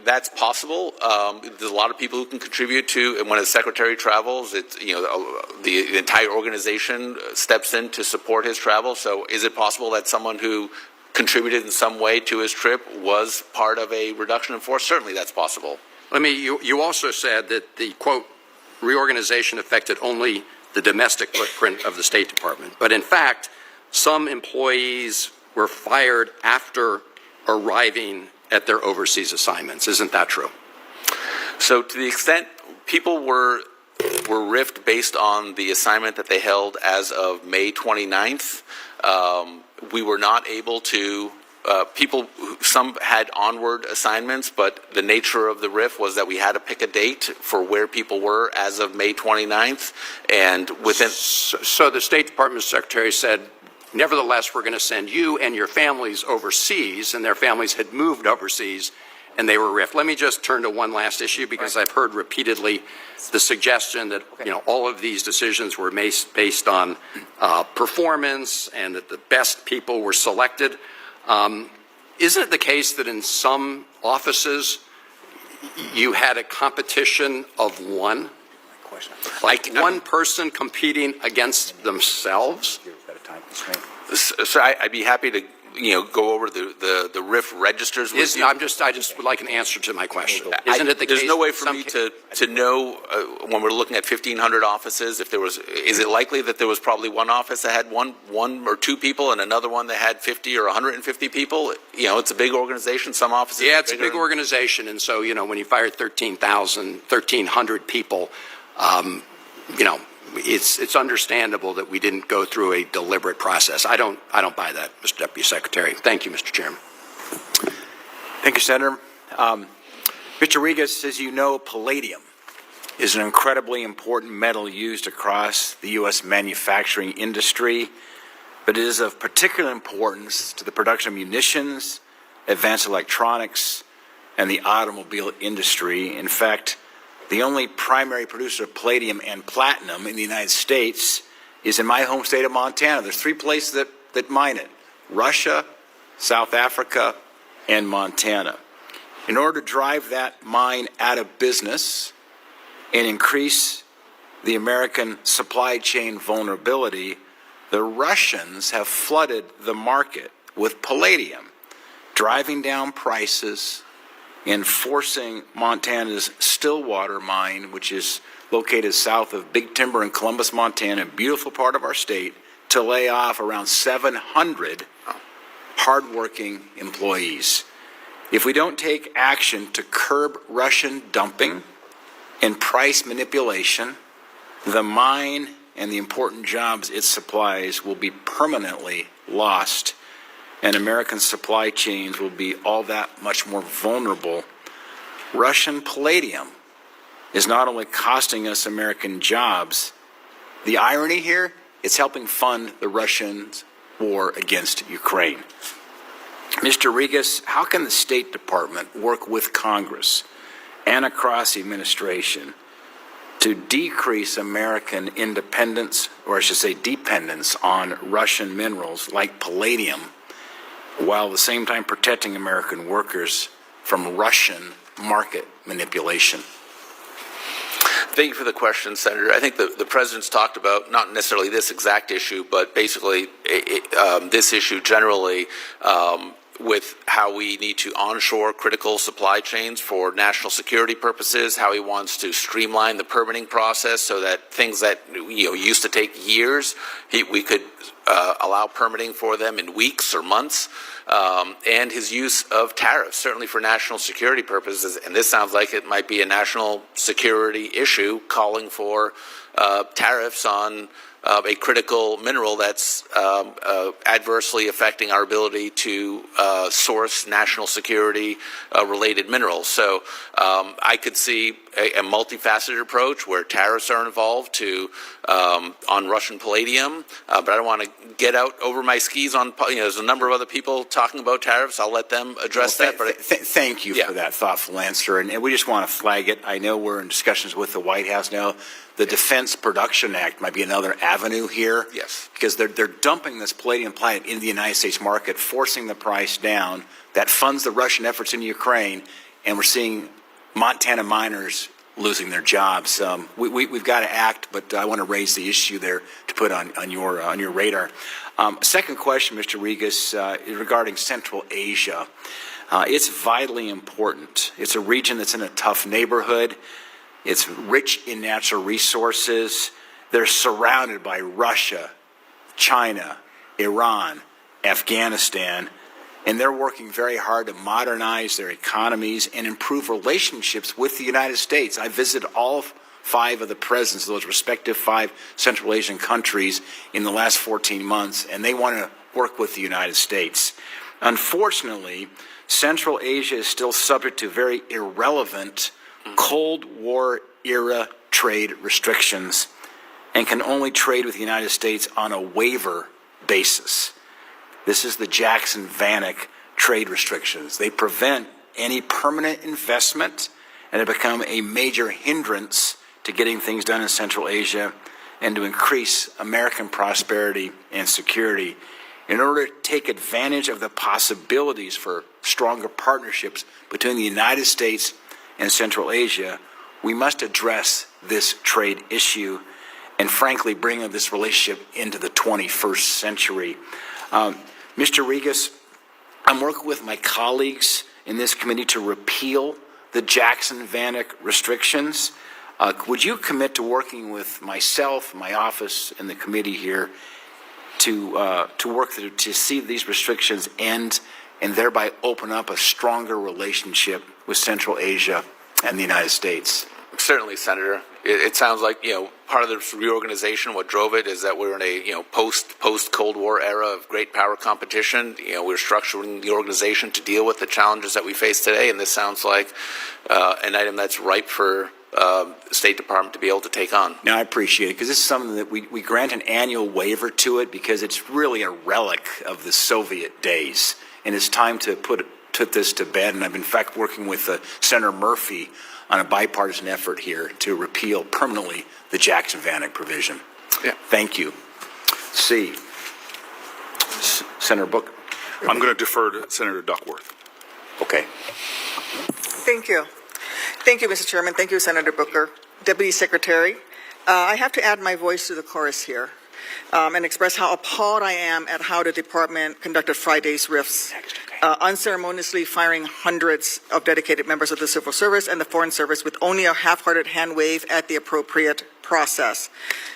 that's possible. There's a lot of people who can contribute to, and when a secretary travels, it's, the entire organization steps in to support his travel. So is it possible that someone who contributed in some way to his trip was part of a reduction in force? Certainly that's possible. You also said that the, quote, reorganization affected only the domestic footprint of the State Department. But in fact, some employees were fired after arriving at their overseas assignments. Isn't that true? So to the extent people were riffed based on the assignment that they held as of May 29th, we were not able to, some had onward assignments, but the nature of the RIF was that we had to pick a date for where people were as of May 29th. And within. So the State Department Secretary said, nevertheless, we're going to send you and your families overseas, and their families had moved overseas, and they were riffed. Let me just turn to one last issue, because I've heard repeatedly the suggestion that all of these decisions were based on performance and that the best people were selected. Isn't it the case that in some offices you had a competition of one? Like one person competing against themselves? So I'd be happy to go over the RIF registers with you. I just would like an answer to my question. Isn't it the case? There's no way for me to know when we're looking at 1,500 offices if there was. Is it likely that there was probably one office that had one or two people and another one that had 50 or 150 people? It's a big organization. Some offices. Yeah, it's a big organization, and so when you fire 1,300 people, it's understandable that we didn't go through a deliberate process. I don't buy that, Mr. Deputy Secretary. Thank you, Mr. Chairman. Thank you, Senator. Mr. Rigas, as you know, palladium is an incredibly important metal used across the U.S. manufacturing industry, but it is of particular importance to the production of munitions, advanced electronics, and the automobile industry. In fact, the only primary producer of palladium and platinum in the United States is in my home state of Montana. There's three places that mine it: Russia, South Africa, and Montana. In order to drive that mine out of business and increase the American supply chain vulnerability, the Russians have flooded the market with palladium, driving down prices and forcing Montana's Stillwater mine, which is located south of Big Timber in Columbus, Montana, a beautiful part of our state, to lay off around 700 hardworking employees. If we don't take action to curb Russian dumping and price manipulation, the mine and the important jobs it supplies will be permanently lost, and American supply chains will be all that much more vulnerable. Russian palladium is not only costing us American jobs, the irony here, it's helping fund the Russian war against Ukraine. Mr. Rigas, how can the State Department work with Congress and across the administration to decrease American independence, or I should say dependence, on Russian minerals like palladium, while at the same time protecting American workers from Russian market manipulation? Thank you for the question, Senator. I think the President's talked about not necessarily this exact issue, but basically this issue generally with how we need to onshore critical supply chains for national security purposes, how he wants to streamline the permitting process so that things that used to take years, we could allow permitting for them in weeks or months, and his use of tariffs, certainly for national security purposes. And this sounds like it might be a national security issue, calling for tariffs on a critical mineral that's adversely affecting our ability to source national security related minerals. So I could see a multifaceted approach where tariffs are involved on Russian palladium, but I don't want to get out over my skis on, there's a number of other people talking about tariffs. I'll let them address that. But thank you for that thoughtful answer. And we just want to flag it. I know we're in discussions with the White House now. The Defense Production Act might be another avenue here. Yes. Because they're dumping this palladium plant in the United States market, forcing the price down. That funds the Russian efforts in Ukraine, and we're seeing Montana miners losing their jobs. We've got to act, but I want to raise the issue there to put on your radar. Second question, Mr. Rigas, is regarding Central Asia. It's vitally important. It's a region that's in a tough neighborhood. It's rich in natural resources. They're surrounded by Russia, China, Iran, Afghanistan, and they're working very hard to modernize their economies and improve relationships with the United States. I visited all 5 of the presidents of those respective 5 Central Asian countries in the last 14 months, and they want to work with the United States. Unfortunately, Central Asia is still subject to very irrelevant Cold War era trade restrictions and can only trade with the United States on a waiver basis. This is the Jackson-Vanik trade restrictions. They prevent any permanent investment and have become a major hindrance to getting things done in Central Asia and to increase American prosperity and security. In order to take advantage of the possibilities for stronger partnerships between the United States and Central Asia, we must address this trade issue and frankly bring this relationship into the 21st century. Mr. Rigas, I'm working with my colleagues in this committee to repeal the Jackson-Vanik restrictions. Would you commit to working with myself, my office, and the committee here to work to see these restrictions end and thereby open up a stronger relationship with Central Asia and the United States? Certainly, Senator. It sounds like, part of this reorganization, what drove it is that we're in a, post-Cold War era of great power competition. We're structuring the organization to deal with the challenges that we face today, and this sounds like an item that's ripe for the State Department to be able to take on. Now, I appreciate it, because this is something that we grant an annual waiver to it because it's really a relic of the Soviet days, and it's time to put this to bed. And I've been, in fact, working with Senator Murphy on a bipartisan effort here to repeal permanently the Jackson-Vanik provision. Yeah. Thank you. C. Senator Booker. I'm going to defer to Senator Duckworth. Okay. Thank you. Thank you, Mr. Chairman. Thank you, Senator Booker. Deputy Secretary, I have to add my voice to the chorus here and express how appalled I am at how the department conducted Friday's RIFs. unceremoniously firing hundreds of dedicated members of the civil service and the foreign service with only a half-hearted hand wave at the appropriate process.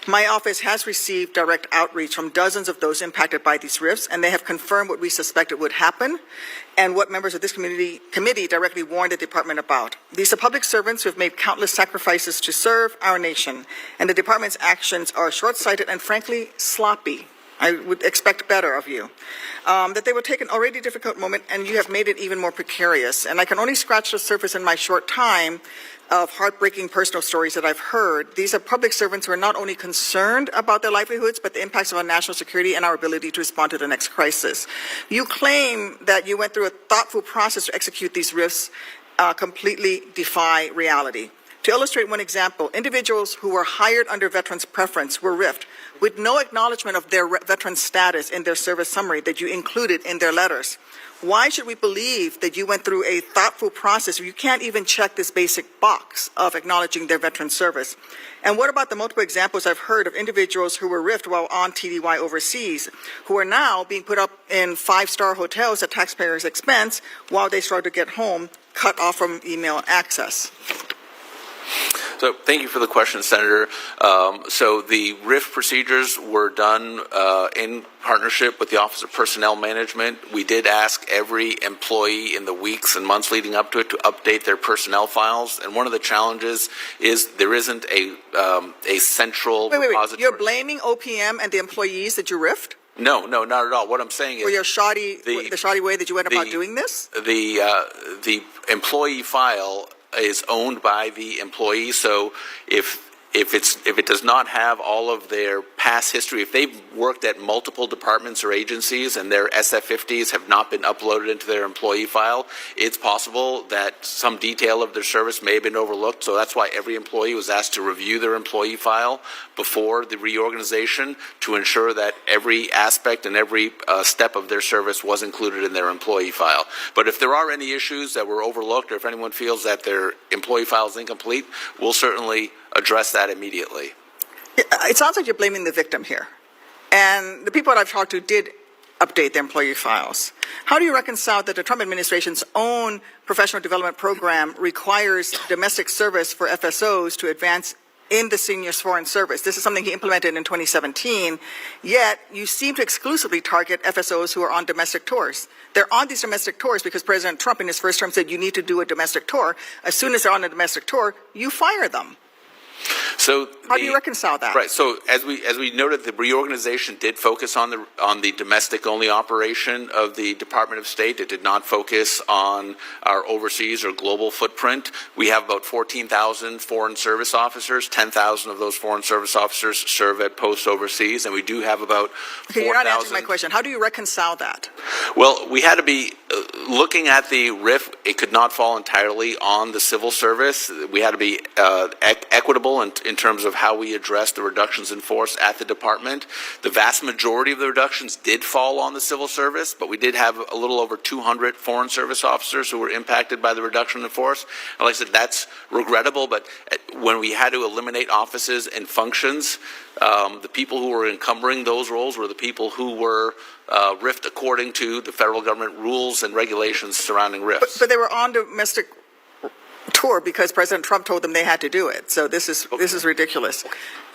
My office has received direct outreach from dozens of those impacted by these rifts, and they have confirmed what we suspected would happen and what members of this committee directly warned the department about. These are public servants who have made countless sacrifices to serve our nation, and the department's actions are short-sighted and frankly sloppy. I would expect better of you. That they will take an already difficult moment, and you have made it even more precarious. And I can only scratch the surface in my short time of heartbreaking personal stories that I've heard. These are public servants who are not only concerned about their livelihoods, but the impacts of our national security and our ability to respond to the next crisis. You claim that you went through a thoughtful process to execute these rifts, completely defy reality. To illustrate one example, individuals who were hired under veterans' preference were riffed with no acknowledgement of their veteran status in their service summary that you included in their letters. Why should we believe that you went through a thoughtful process where you can't even check this basic box of acknowledging their veteran service? And what about the multiple examples I've heard of individuals who were riffed while on TDY overseas, who are now being put up in five-star hotels at taxpayers' expense while they struggle to get home, cut off from email access? So thank you for the question, Senator. So the RIF procedures were done in partnership with the Office of Personnel Management. We did ask every employee in the weeks and months leading up to it to update their personnel files. And one of the challenges is there isn't a central repository. You're blaming OPM and the employees that you riffed? No, not at all. What I'm saying is for your the shoddy way that you went about doing this? The employee file is owned by the employee, so if it does not have all of their past history, if they've worked at multiple departments or agencies and their SF-50s have not been uploaded into their employee file, it's possible that some detail of their service may have been overlooked. So that's why every employee was asked to review their employee file before the reorganization to ensure that every aspect and every step of their service was included in their employee file. But if there are any issues that were overlooked, or if anyone feels that their employee file is incomplete, we'll certainly address that immediately. It sounds like you're blaming the victim here. And the people that I've talked to did update their employee files. How do you reconcile that the Trump administration's own professional development program requires domestic service for FSOs to advance in the senior foreign service? This is something he implemented in 2017, yet you seem to exclusively target FSOs who are on domestic tours. They're on these domestic tours because President Trump in his first term said you need to do a domestic tour. As soon as they're on a domestic tour, you fire them. So how do you reconcile that? Right. So as we noted, the reorganization did focus on the domestic only operation of the Department of State. It did not focus on our overseas or global footprint. We have about 14,000 foreign service officers. 10,000 of those foreign service officers serve at posts overseas, and we do have about 4,000. You're not answering my question. How do you reconcile that? Well, we had to be looking at the RIF. It could not fall entirely on the civil service. We had to be equitable in terms of how we address the reductions in force at the department. The vast majority of the reductions did fall on the civil service, but we did have a little over 200 foreign service officers who were impacted by the reduction in force. And like I said, that's regrettable, but when we had to eliminate offices and functions, the people who were encumbering those roles were the people who were RIFed according to the federal government rules and regulations surrounding RIFs. But they were on domestic tour because President Trump told them they had to do it. So this is ridiculous.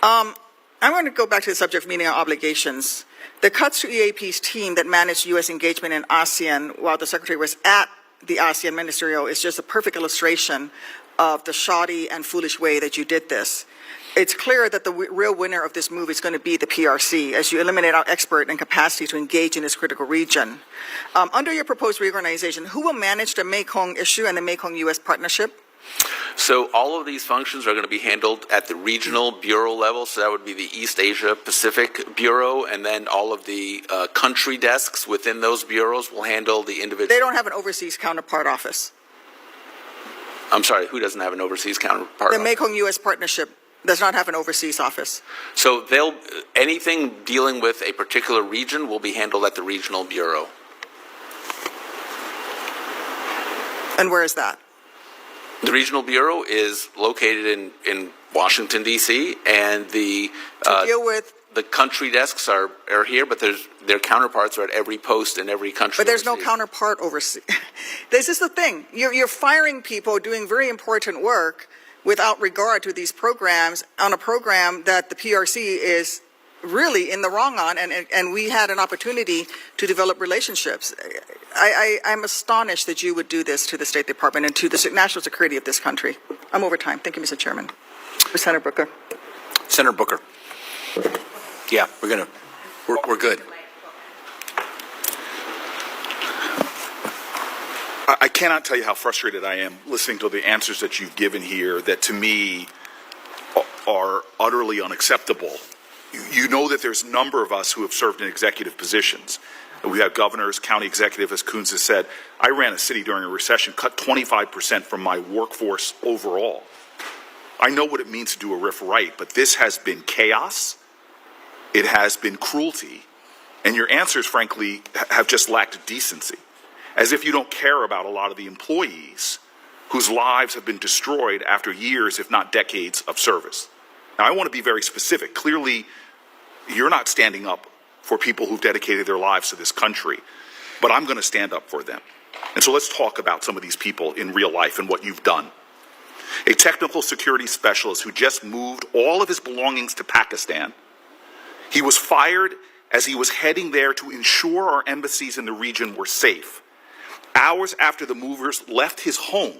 I want to go back to the subject of meeting our obligations. The cuts to EAP's team that managed U.S. engagement in ASEAN while the Secretary was at the ASEAN Ministerial is just a perfect illustration of the shoddy and foolish way that you did this. It's clear that the real winner of this move is going to be the PRC as you eliminate our expert and capacity to engage in this critical region. Under your proposed reorganization, who will manage the Mekong issue and the Mekong-U.S. partnership? So all of these functions are going to be handled at the regional bureau level. So that would be the East Asia Pacific Bureau, and then all of the country desks within those bureaus will handle the individual. They don't have an overseas counterpart office. I'm sorry, who doesn't have an overseas counterpart? The Mekong-U.S. partnership does not have an overseas office. So anything dealing with a particular region will be handled at the regional bureau. And where is that? The regional bureau is located in Washington, D.C., and the the country desks are here, but their counterparts are at every post in every country. But there's no overseas. counterpart overseas. This is the thing. You're firing people doing very important work without regard to these programs on a program that the PRC is really in the wrong on, and we had an opportunity to develop relationships. I'm astonished that you would do this to the State Department and to the national security of this country. I'm over time. Thank you, Mr. Chairman. Senator Booker. Senator Booker. Yeah, we're good. I cannot tell you how frustrated I am listening to the answers that you've given here that to me are utterly unacceptable. You know that there's a number of us who have served in executive positions. We have governors, county executive, as Coons has said. I ran a city during a recession, cut 25% from my workforce overall. I know what it means to do a RIF right, but this has been chaos. It has been cruelty. And your answers, frankly, have just lacked decency. As if you don't care about a lot of the employees whose lives have been destroyed after years, if not decades, of service. Now, I want to be very specific. Clearly, you're not standing up for people who've dedicated their lives to this country, but I'm going to stand up for them. And so let's talk about some of these people in real life and what you've done. A technical security specialist who just moved all of his belongings to Pakistan. He was fired as he was heading there to ensure our embassies in the region were safe. Hours after the movers left his home,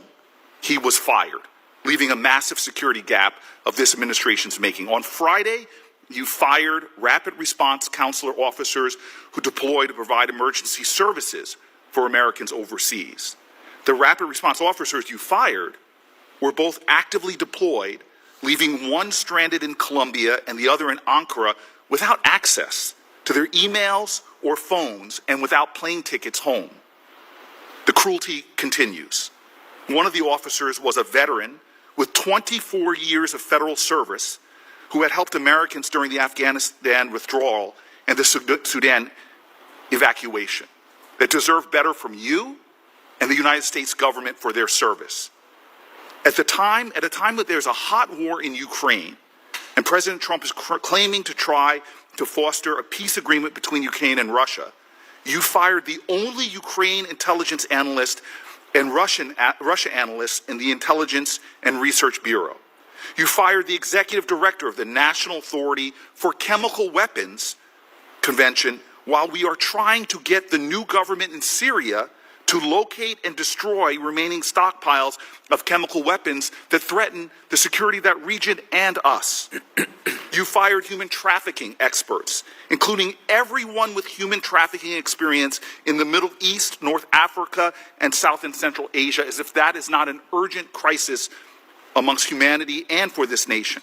he was fired, leaving a massive security gap of this administration's making. On Friday, you fired rapid response consular officers who deployed to provide emergency services for Americans overseas. The rapid response officers you fired were both actively deployed, leaving one stranded in Colombia and the other in Ankara without access to their emails or phones and without plane tickets home. The cruelty continues. One of the officers was a veteran with 24 years of federal service who had helped Americans during the Afghanistan withdrawal and the Sudan evacuation that deserve better from you and the United States government for their service. At a time that there's a hot war in Ukraine and President Trump is claiming to try to foster a peace agreement between Ukraine and Russia, you fired the only Ukraine intelligence analyst and Russia analysts in the Intelligence and Research Bureau. You fired the executive director of the National Authority for Chemical Weapons Convention while we are trying to get the new government in Syria to locate and destroy remaining stockpiles of chemical weapons that threaten the security of that region and us. You fired human trafficking experts, including everyone with human trafficking experience in the Middle East, North Africa, and South and Central Asia, as if that is not an urgent crisis amongst humanity and for this nation.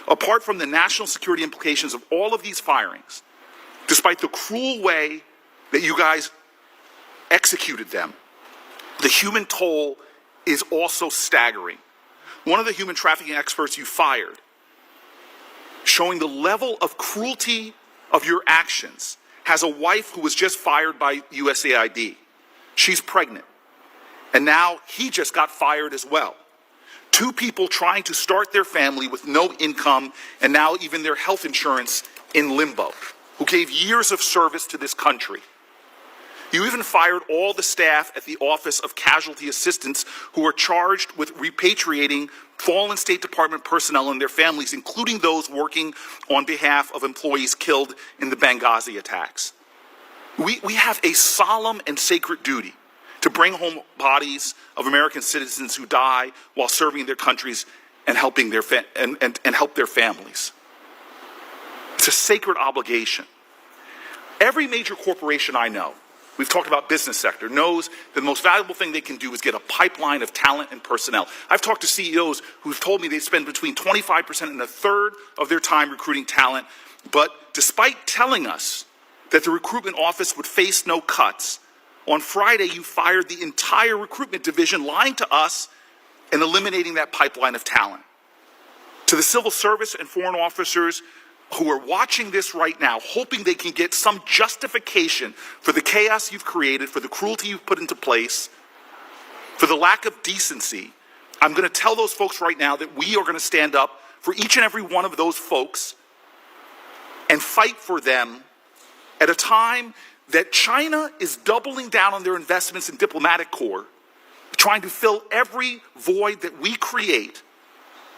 Apart from the national security implications of all of these firings, despite the cruel way that you guys executed them, the human toll is also staggering. One of the human trafficking experts you fired, showing the level of cruelty of your actions, has a wife who was just fired by USAID. She's pregnant. And now he just got fired as well. Two people trying to start their family with no income and now even their health insurance in limbo, who gave years of service to this country. You even fired all the staff at the Office of Casualty Assistance who are charged with repatriating fallen State Department personnel and their families, including those working on behalf of employees killed in the Benghazi attacks. We have a solemn and sacred duty to bring home bodies of American citizens who die while serving their countries and helping their and help their families. It's a sacred obligation. Every major corporation I know, we've talked about business sector, knows that the most valuable thing they can do is get a pipeline of talent and personnel. I've talked to CEOs who've told me they spend between 25% and a third of their time recruiting talent, but despite telling us that the recruitment office would face no cuts, on Friday you fired the entire recruitment division, lying to us and eliminating that pipeline of talent. To the civil service and foreign officers who are watching this right now, hoping they can get some justification for the chaos you've created, for the cruelty you've put into place, for the lack of decency, I'm going to tell those folks right now that we are going to stand up for each and every one of those folks and fight for them at a time that China is doubling down on their investments in diplomatic corps, trying to fill every void that we create.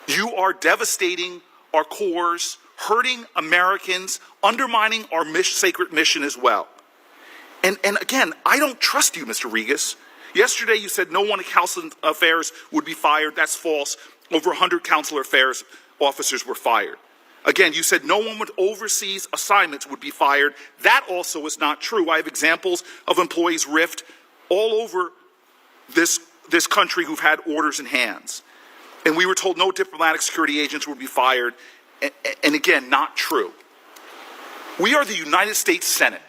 You are devastating our corps, hurting Americans, undermining our sacred mission as well. And again, I don't trust you, Mr. Rigas. Yesterday you said no one at Council Affairs would be fired. That's false. Over 100 Consular Affairs officers were fired. Again, you said no one with overseas assignments would be fired. That also is not true. I have examples of employees riffed all over this country who've had orders in hands. And we were told no diplomatic security agents would be fired. And again, not true. We are the United States Senate.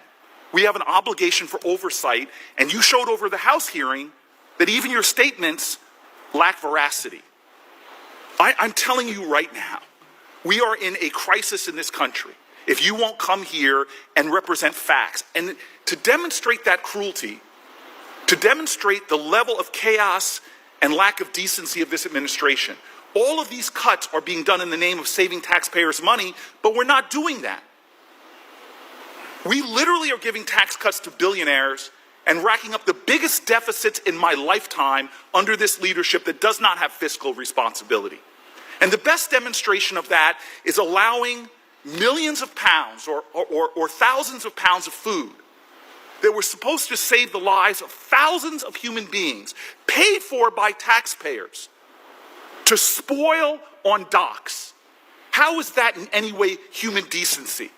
We have an obligation for oversight, and you showed over the House hearing that even your statements lack veracity. I'm telling you right now, we are in a crisis in this country if you won't come here and represent facts. And to demonstrate that cruelty, to demonstrate the level of chaos and lack of decency of this administration, all of these cuts are being done in the name of saving taxpayers' money, but we're not doing that. We literally are giving tax cuts to billionaires and racking up the biggest deficits in my lifetime under this leadership that does not have fiscal responsibility. And the best demonstration of that is allowing millions of pounds or thousands of pounds of food that were supposed to save the lives of thousands of human beings, paid for by taxpayers, to spoil on docks. How is that in any way human decency?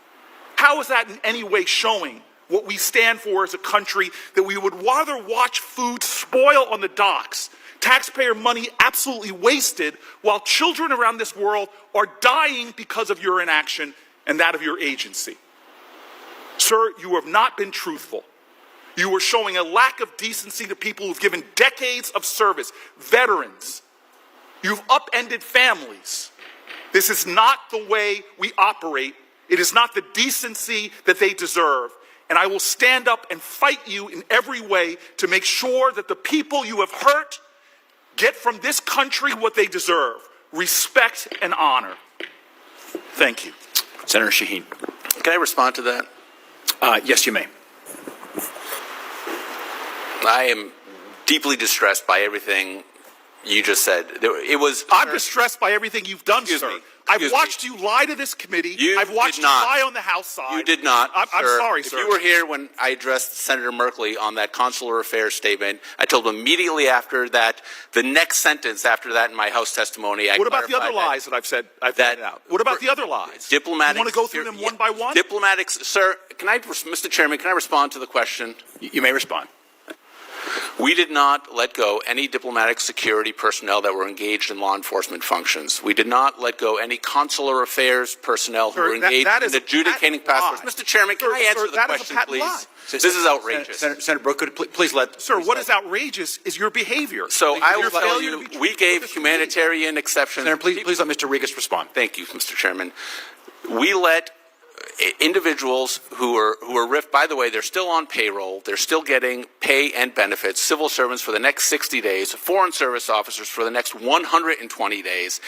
How is that in any way showing what we stand for as a country, that we would rather watch food spoil on the docks, taxpayer money absolutely wasted, while children around this world are dying because of your inaction and that of your agency? Sir, you have not been truthful. You are showing a lack of decency to people who've given decades of service, veterans. You've upended families. This is not the way we operate. It is not the decency that they deserve. And I will stand up and fight you in every way to make sure that the people you have hurt get from this country what they deserve: respect and honor. Thank you. Senator Shaheen. Can I respond to that? Yes, you may. I am deeply distressed by everything you just said. I'm distressed by everything you've done, sir. I've watched you lie to this committee. I've watched you lie on the House side. You did not. I'm sorry, sir. If you were here when I addressed Senator Merkley on that consular affairs statement, I told him immediately after that, the next sentence after that in my House testimony, I What about the other lies that I've said? I've pointed out. What about the other lies? Diplomatic. You want to go through them one by one? Diplomatics, sir. Mr. Chairman, can I respond to the question? You may respond. We did not let go any diplomatic security personnel that were engaged in law enforcement functions. We did not let go any consular affairs personnel who were engaged in adjudicating passports. Mr. Chairman, can I answer the question, please? This is outrageous. Senator Brooke, could please let... Sir, what is outrageous is your behavior. So I will tell you, we gave humanitarian exceptions. Senator, please let Mr. Rigas respond. Thank you, Mr. Chairman. We let individuals who are RIF, by the way, they're still on payroll, they're still getting pay and benefits, civil servants for the next 60 days, foreign service officers for the next 120 days,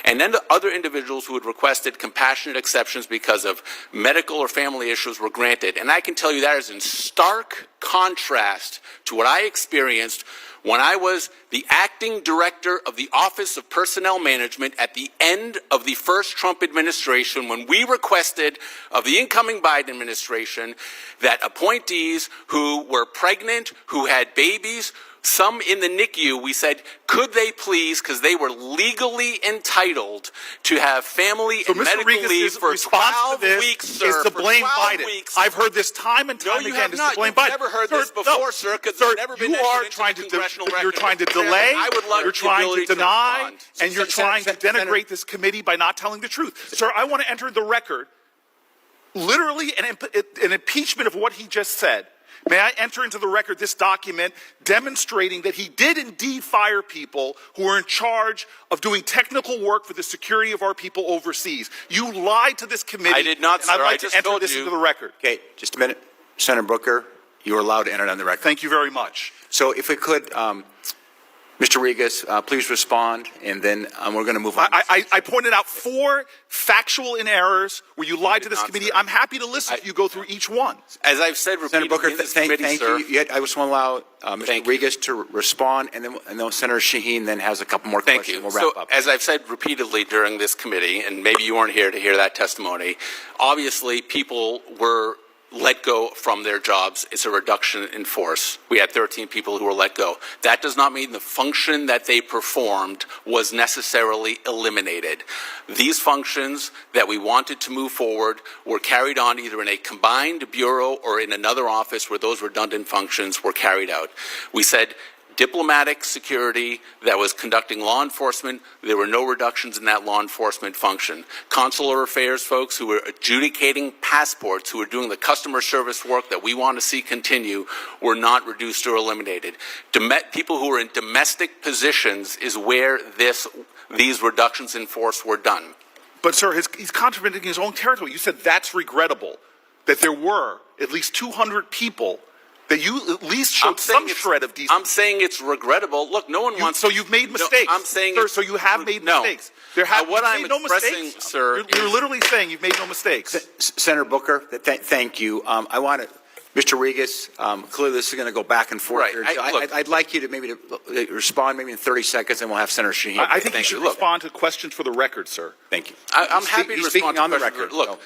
and then the other individuals who had requested compassionate exceptions because of medical or family issues were granted. And I can tell you that is in stark contrast to what I experienced when I was the acting director of the Office of Personnel Management at the end of the first Trump administration, when we requested of the incoming Biden administration that appointees who were pregnant, who had babies, some in the NICU, we said, could they please, because they were legally entitled to have family and medical leave for 12 weeks, sir. Is to blame Biden. I've heard this time and time again. Is to blame Biden. You've never heard this before, sir, because it's never been entered into the congressional record. You're trying to delay, you're trying to deny, and you're trying to denigrate this committee by not telling the truth. Sir, I want to enter the record literally an impeachment of what he just said. May I enter into the record this document demonstrating that he did indeed fire people who were in charge of doing technical work for the security of our people overseas. You lied to this committee. I did not, sir. And I'd like to enter this into the record. Okay, just a minute. Senator Booker, you are allowed to enter it on the record. Thank you very much. So if we could, Mr. Rigas, please respond, and then we're going to move on. I pointed out 4 factual errors where you lied to this committee. I'm happy to listen if you go through each one. As I've said Senator repeatedly Booker, in this thank committee, sir. you. I just want to allow Mr. Rigas to respond, and then Senator Shaheen then has a couple more Thank questions. you. We'll wrap So, up. as I've said repeatedly during this committee, and maybe you weren't here to hear that testimony, obviously people were let go from their jobs. It's a reduction in force. We had 13 people who were let go. That does not mean the function that they performed was necessarily eliminated. These functions that we wanted to move forward were carried on either in a combined bureau or in another office where those redundant functions were carried out. We said diplomatic security that was conducting law enforcement, there were no reductions in that law enforcement function. Consular affairs folks who were adjudicating passports, who were doing the customer service work that we want to see continue, were not reduced or eliminated. People who were in domestic positions is where these reductions in force were done. But, sir, he's contradicting his own territory. You said that's regrettable, that there were at least 200 people that you at least showed some shred of decency. I'm saying it's regrettable. Look, no one wants. So you've made mistakes. No, I'm saying, sir. So you have made mistakes. There have what I'm made no expressing, mistakes, sir. You're literally saying you've made no mistakes. Senator Booker, thank you. I want to, Mr. Rigas, clearly this is going to go back and forth. Right. Here. I'd like you to maybe to respond maybe in 30 seconds, and we'll have Senator Shaheen. I think you should respond to questions for the record, sir. Thank you. I'm happy to respond to on the questions. record. Look,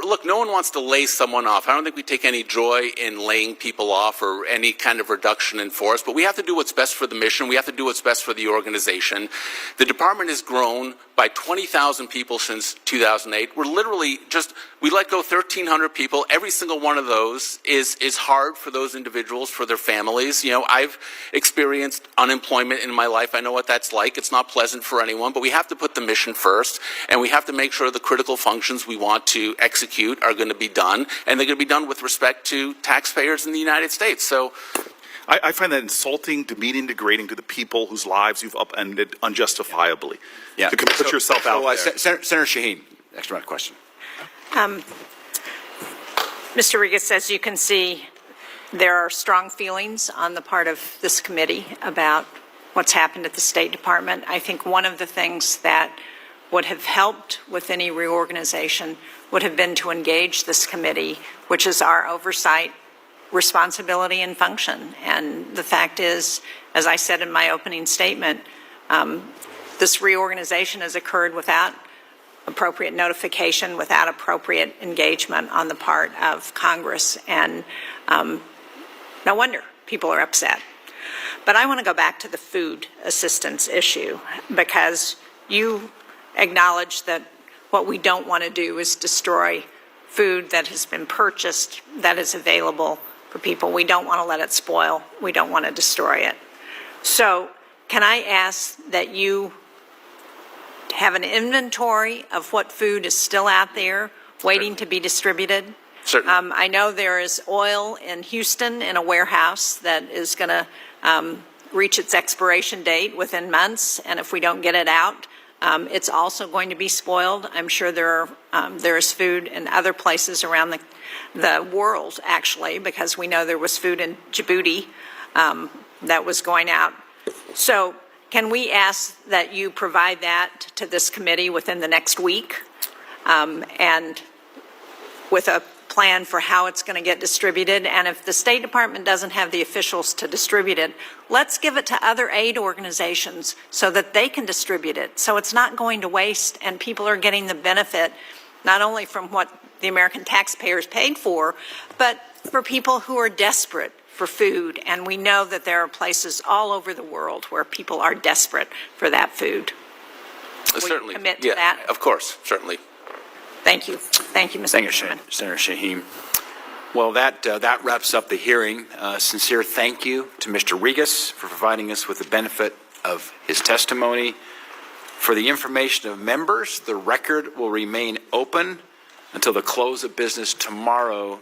look, no one wants to lay someone off. I don't think we take any joy in laying people off or any kind of reduction in force, but we have to do what's best for the mission. We have to do what's best for the organization. The department has grown by 20,000 people since 2008. We're literally we let go 1,300 people. Every single one of those is hard for those individuals, for their families. You know, I've experienced unemployment in my life. I know what that's like. It's not pleasant for anyone, but we have to put the mission first, and we have to make sure the critical functions we want to execute are going to be done, and they're going to be done with respect to taxpayers in the United States. So I find that insulting, demeaning, degrading to the people whose lives you've upended unjustifiably. Yeah. To put yourself out there. Senator Shaheen, next round of question. Mr. Rigas, as you can see, there are strong feelings on the part of this committee about what's happened at the State Department. I think one of the things that would have helped with any reorganization would have been to engage this committee, which is our oversight, responsibility, and function. And the fact is, as I said in my opening statement, this reorganization has occurred without appropriate notification, without appropriate engagement on the part of Congress. And no wonder people are upset. But I want to go back to the food assistance issue, because you acknowledge that what we don't want to do is destroy food that has been purchased, that is available for people. We don't want to let it spoil. We don't want to destroy it. So can I ask that you have an inventory of what food is still out there waiting to be distributed? Certainly. I know there is oil in Houston in a warehouse that is going to reach its expiration date within months, and if we don't get it out, it's also going to be spoiled. I'm sure there is food in other places around the world, actually, because we know there was food in Djibouti that was going out. So can we ask that you provide that to this committee within the next week, and with a plan for how it's going to get distributed? And if the State Department doesn't have the officials to distribute it, let's give it to other aid organizations so that they can distribute it, so it's not going to waste and people are getting the benefit not only from what the American taxpayers paid for, but for people who are desperate for food. And we know that there are places all over the world where people are desperate for that food. certainly. You commit to that? Of course, certainly. Thank you. Thank you, Mr. Chairman. Senator Shaheen. Well, that wraps up the hearing. Sincere thank you to Mr. Rigas for providing us with the benefit of his testimony. For the information of members, the record will remain open until the close of business tomorrow,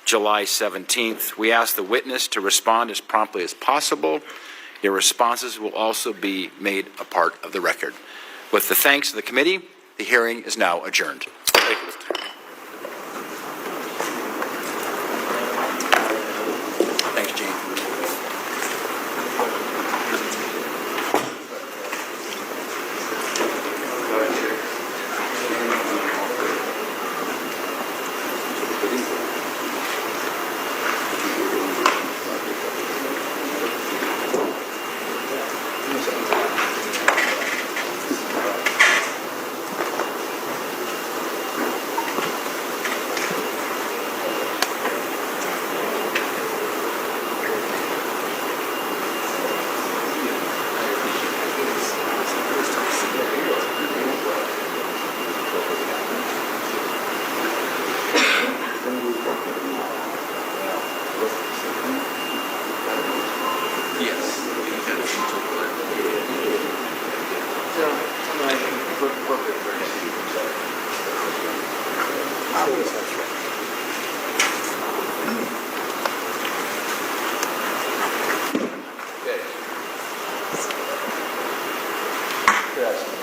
July 17th. We ask the witness to respond as promptly as possible. Your responses will also be made a part of the record. With the thanks of the committee, the hearing is now adjourned. Thank you, Mr. Chairman. Thanks, Gene.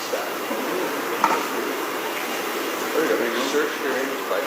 staff. There you go. Search your image by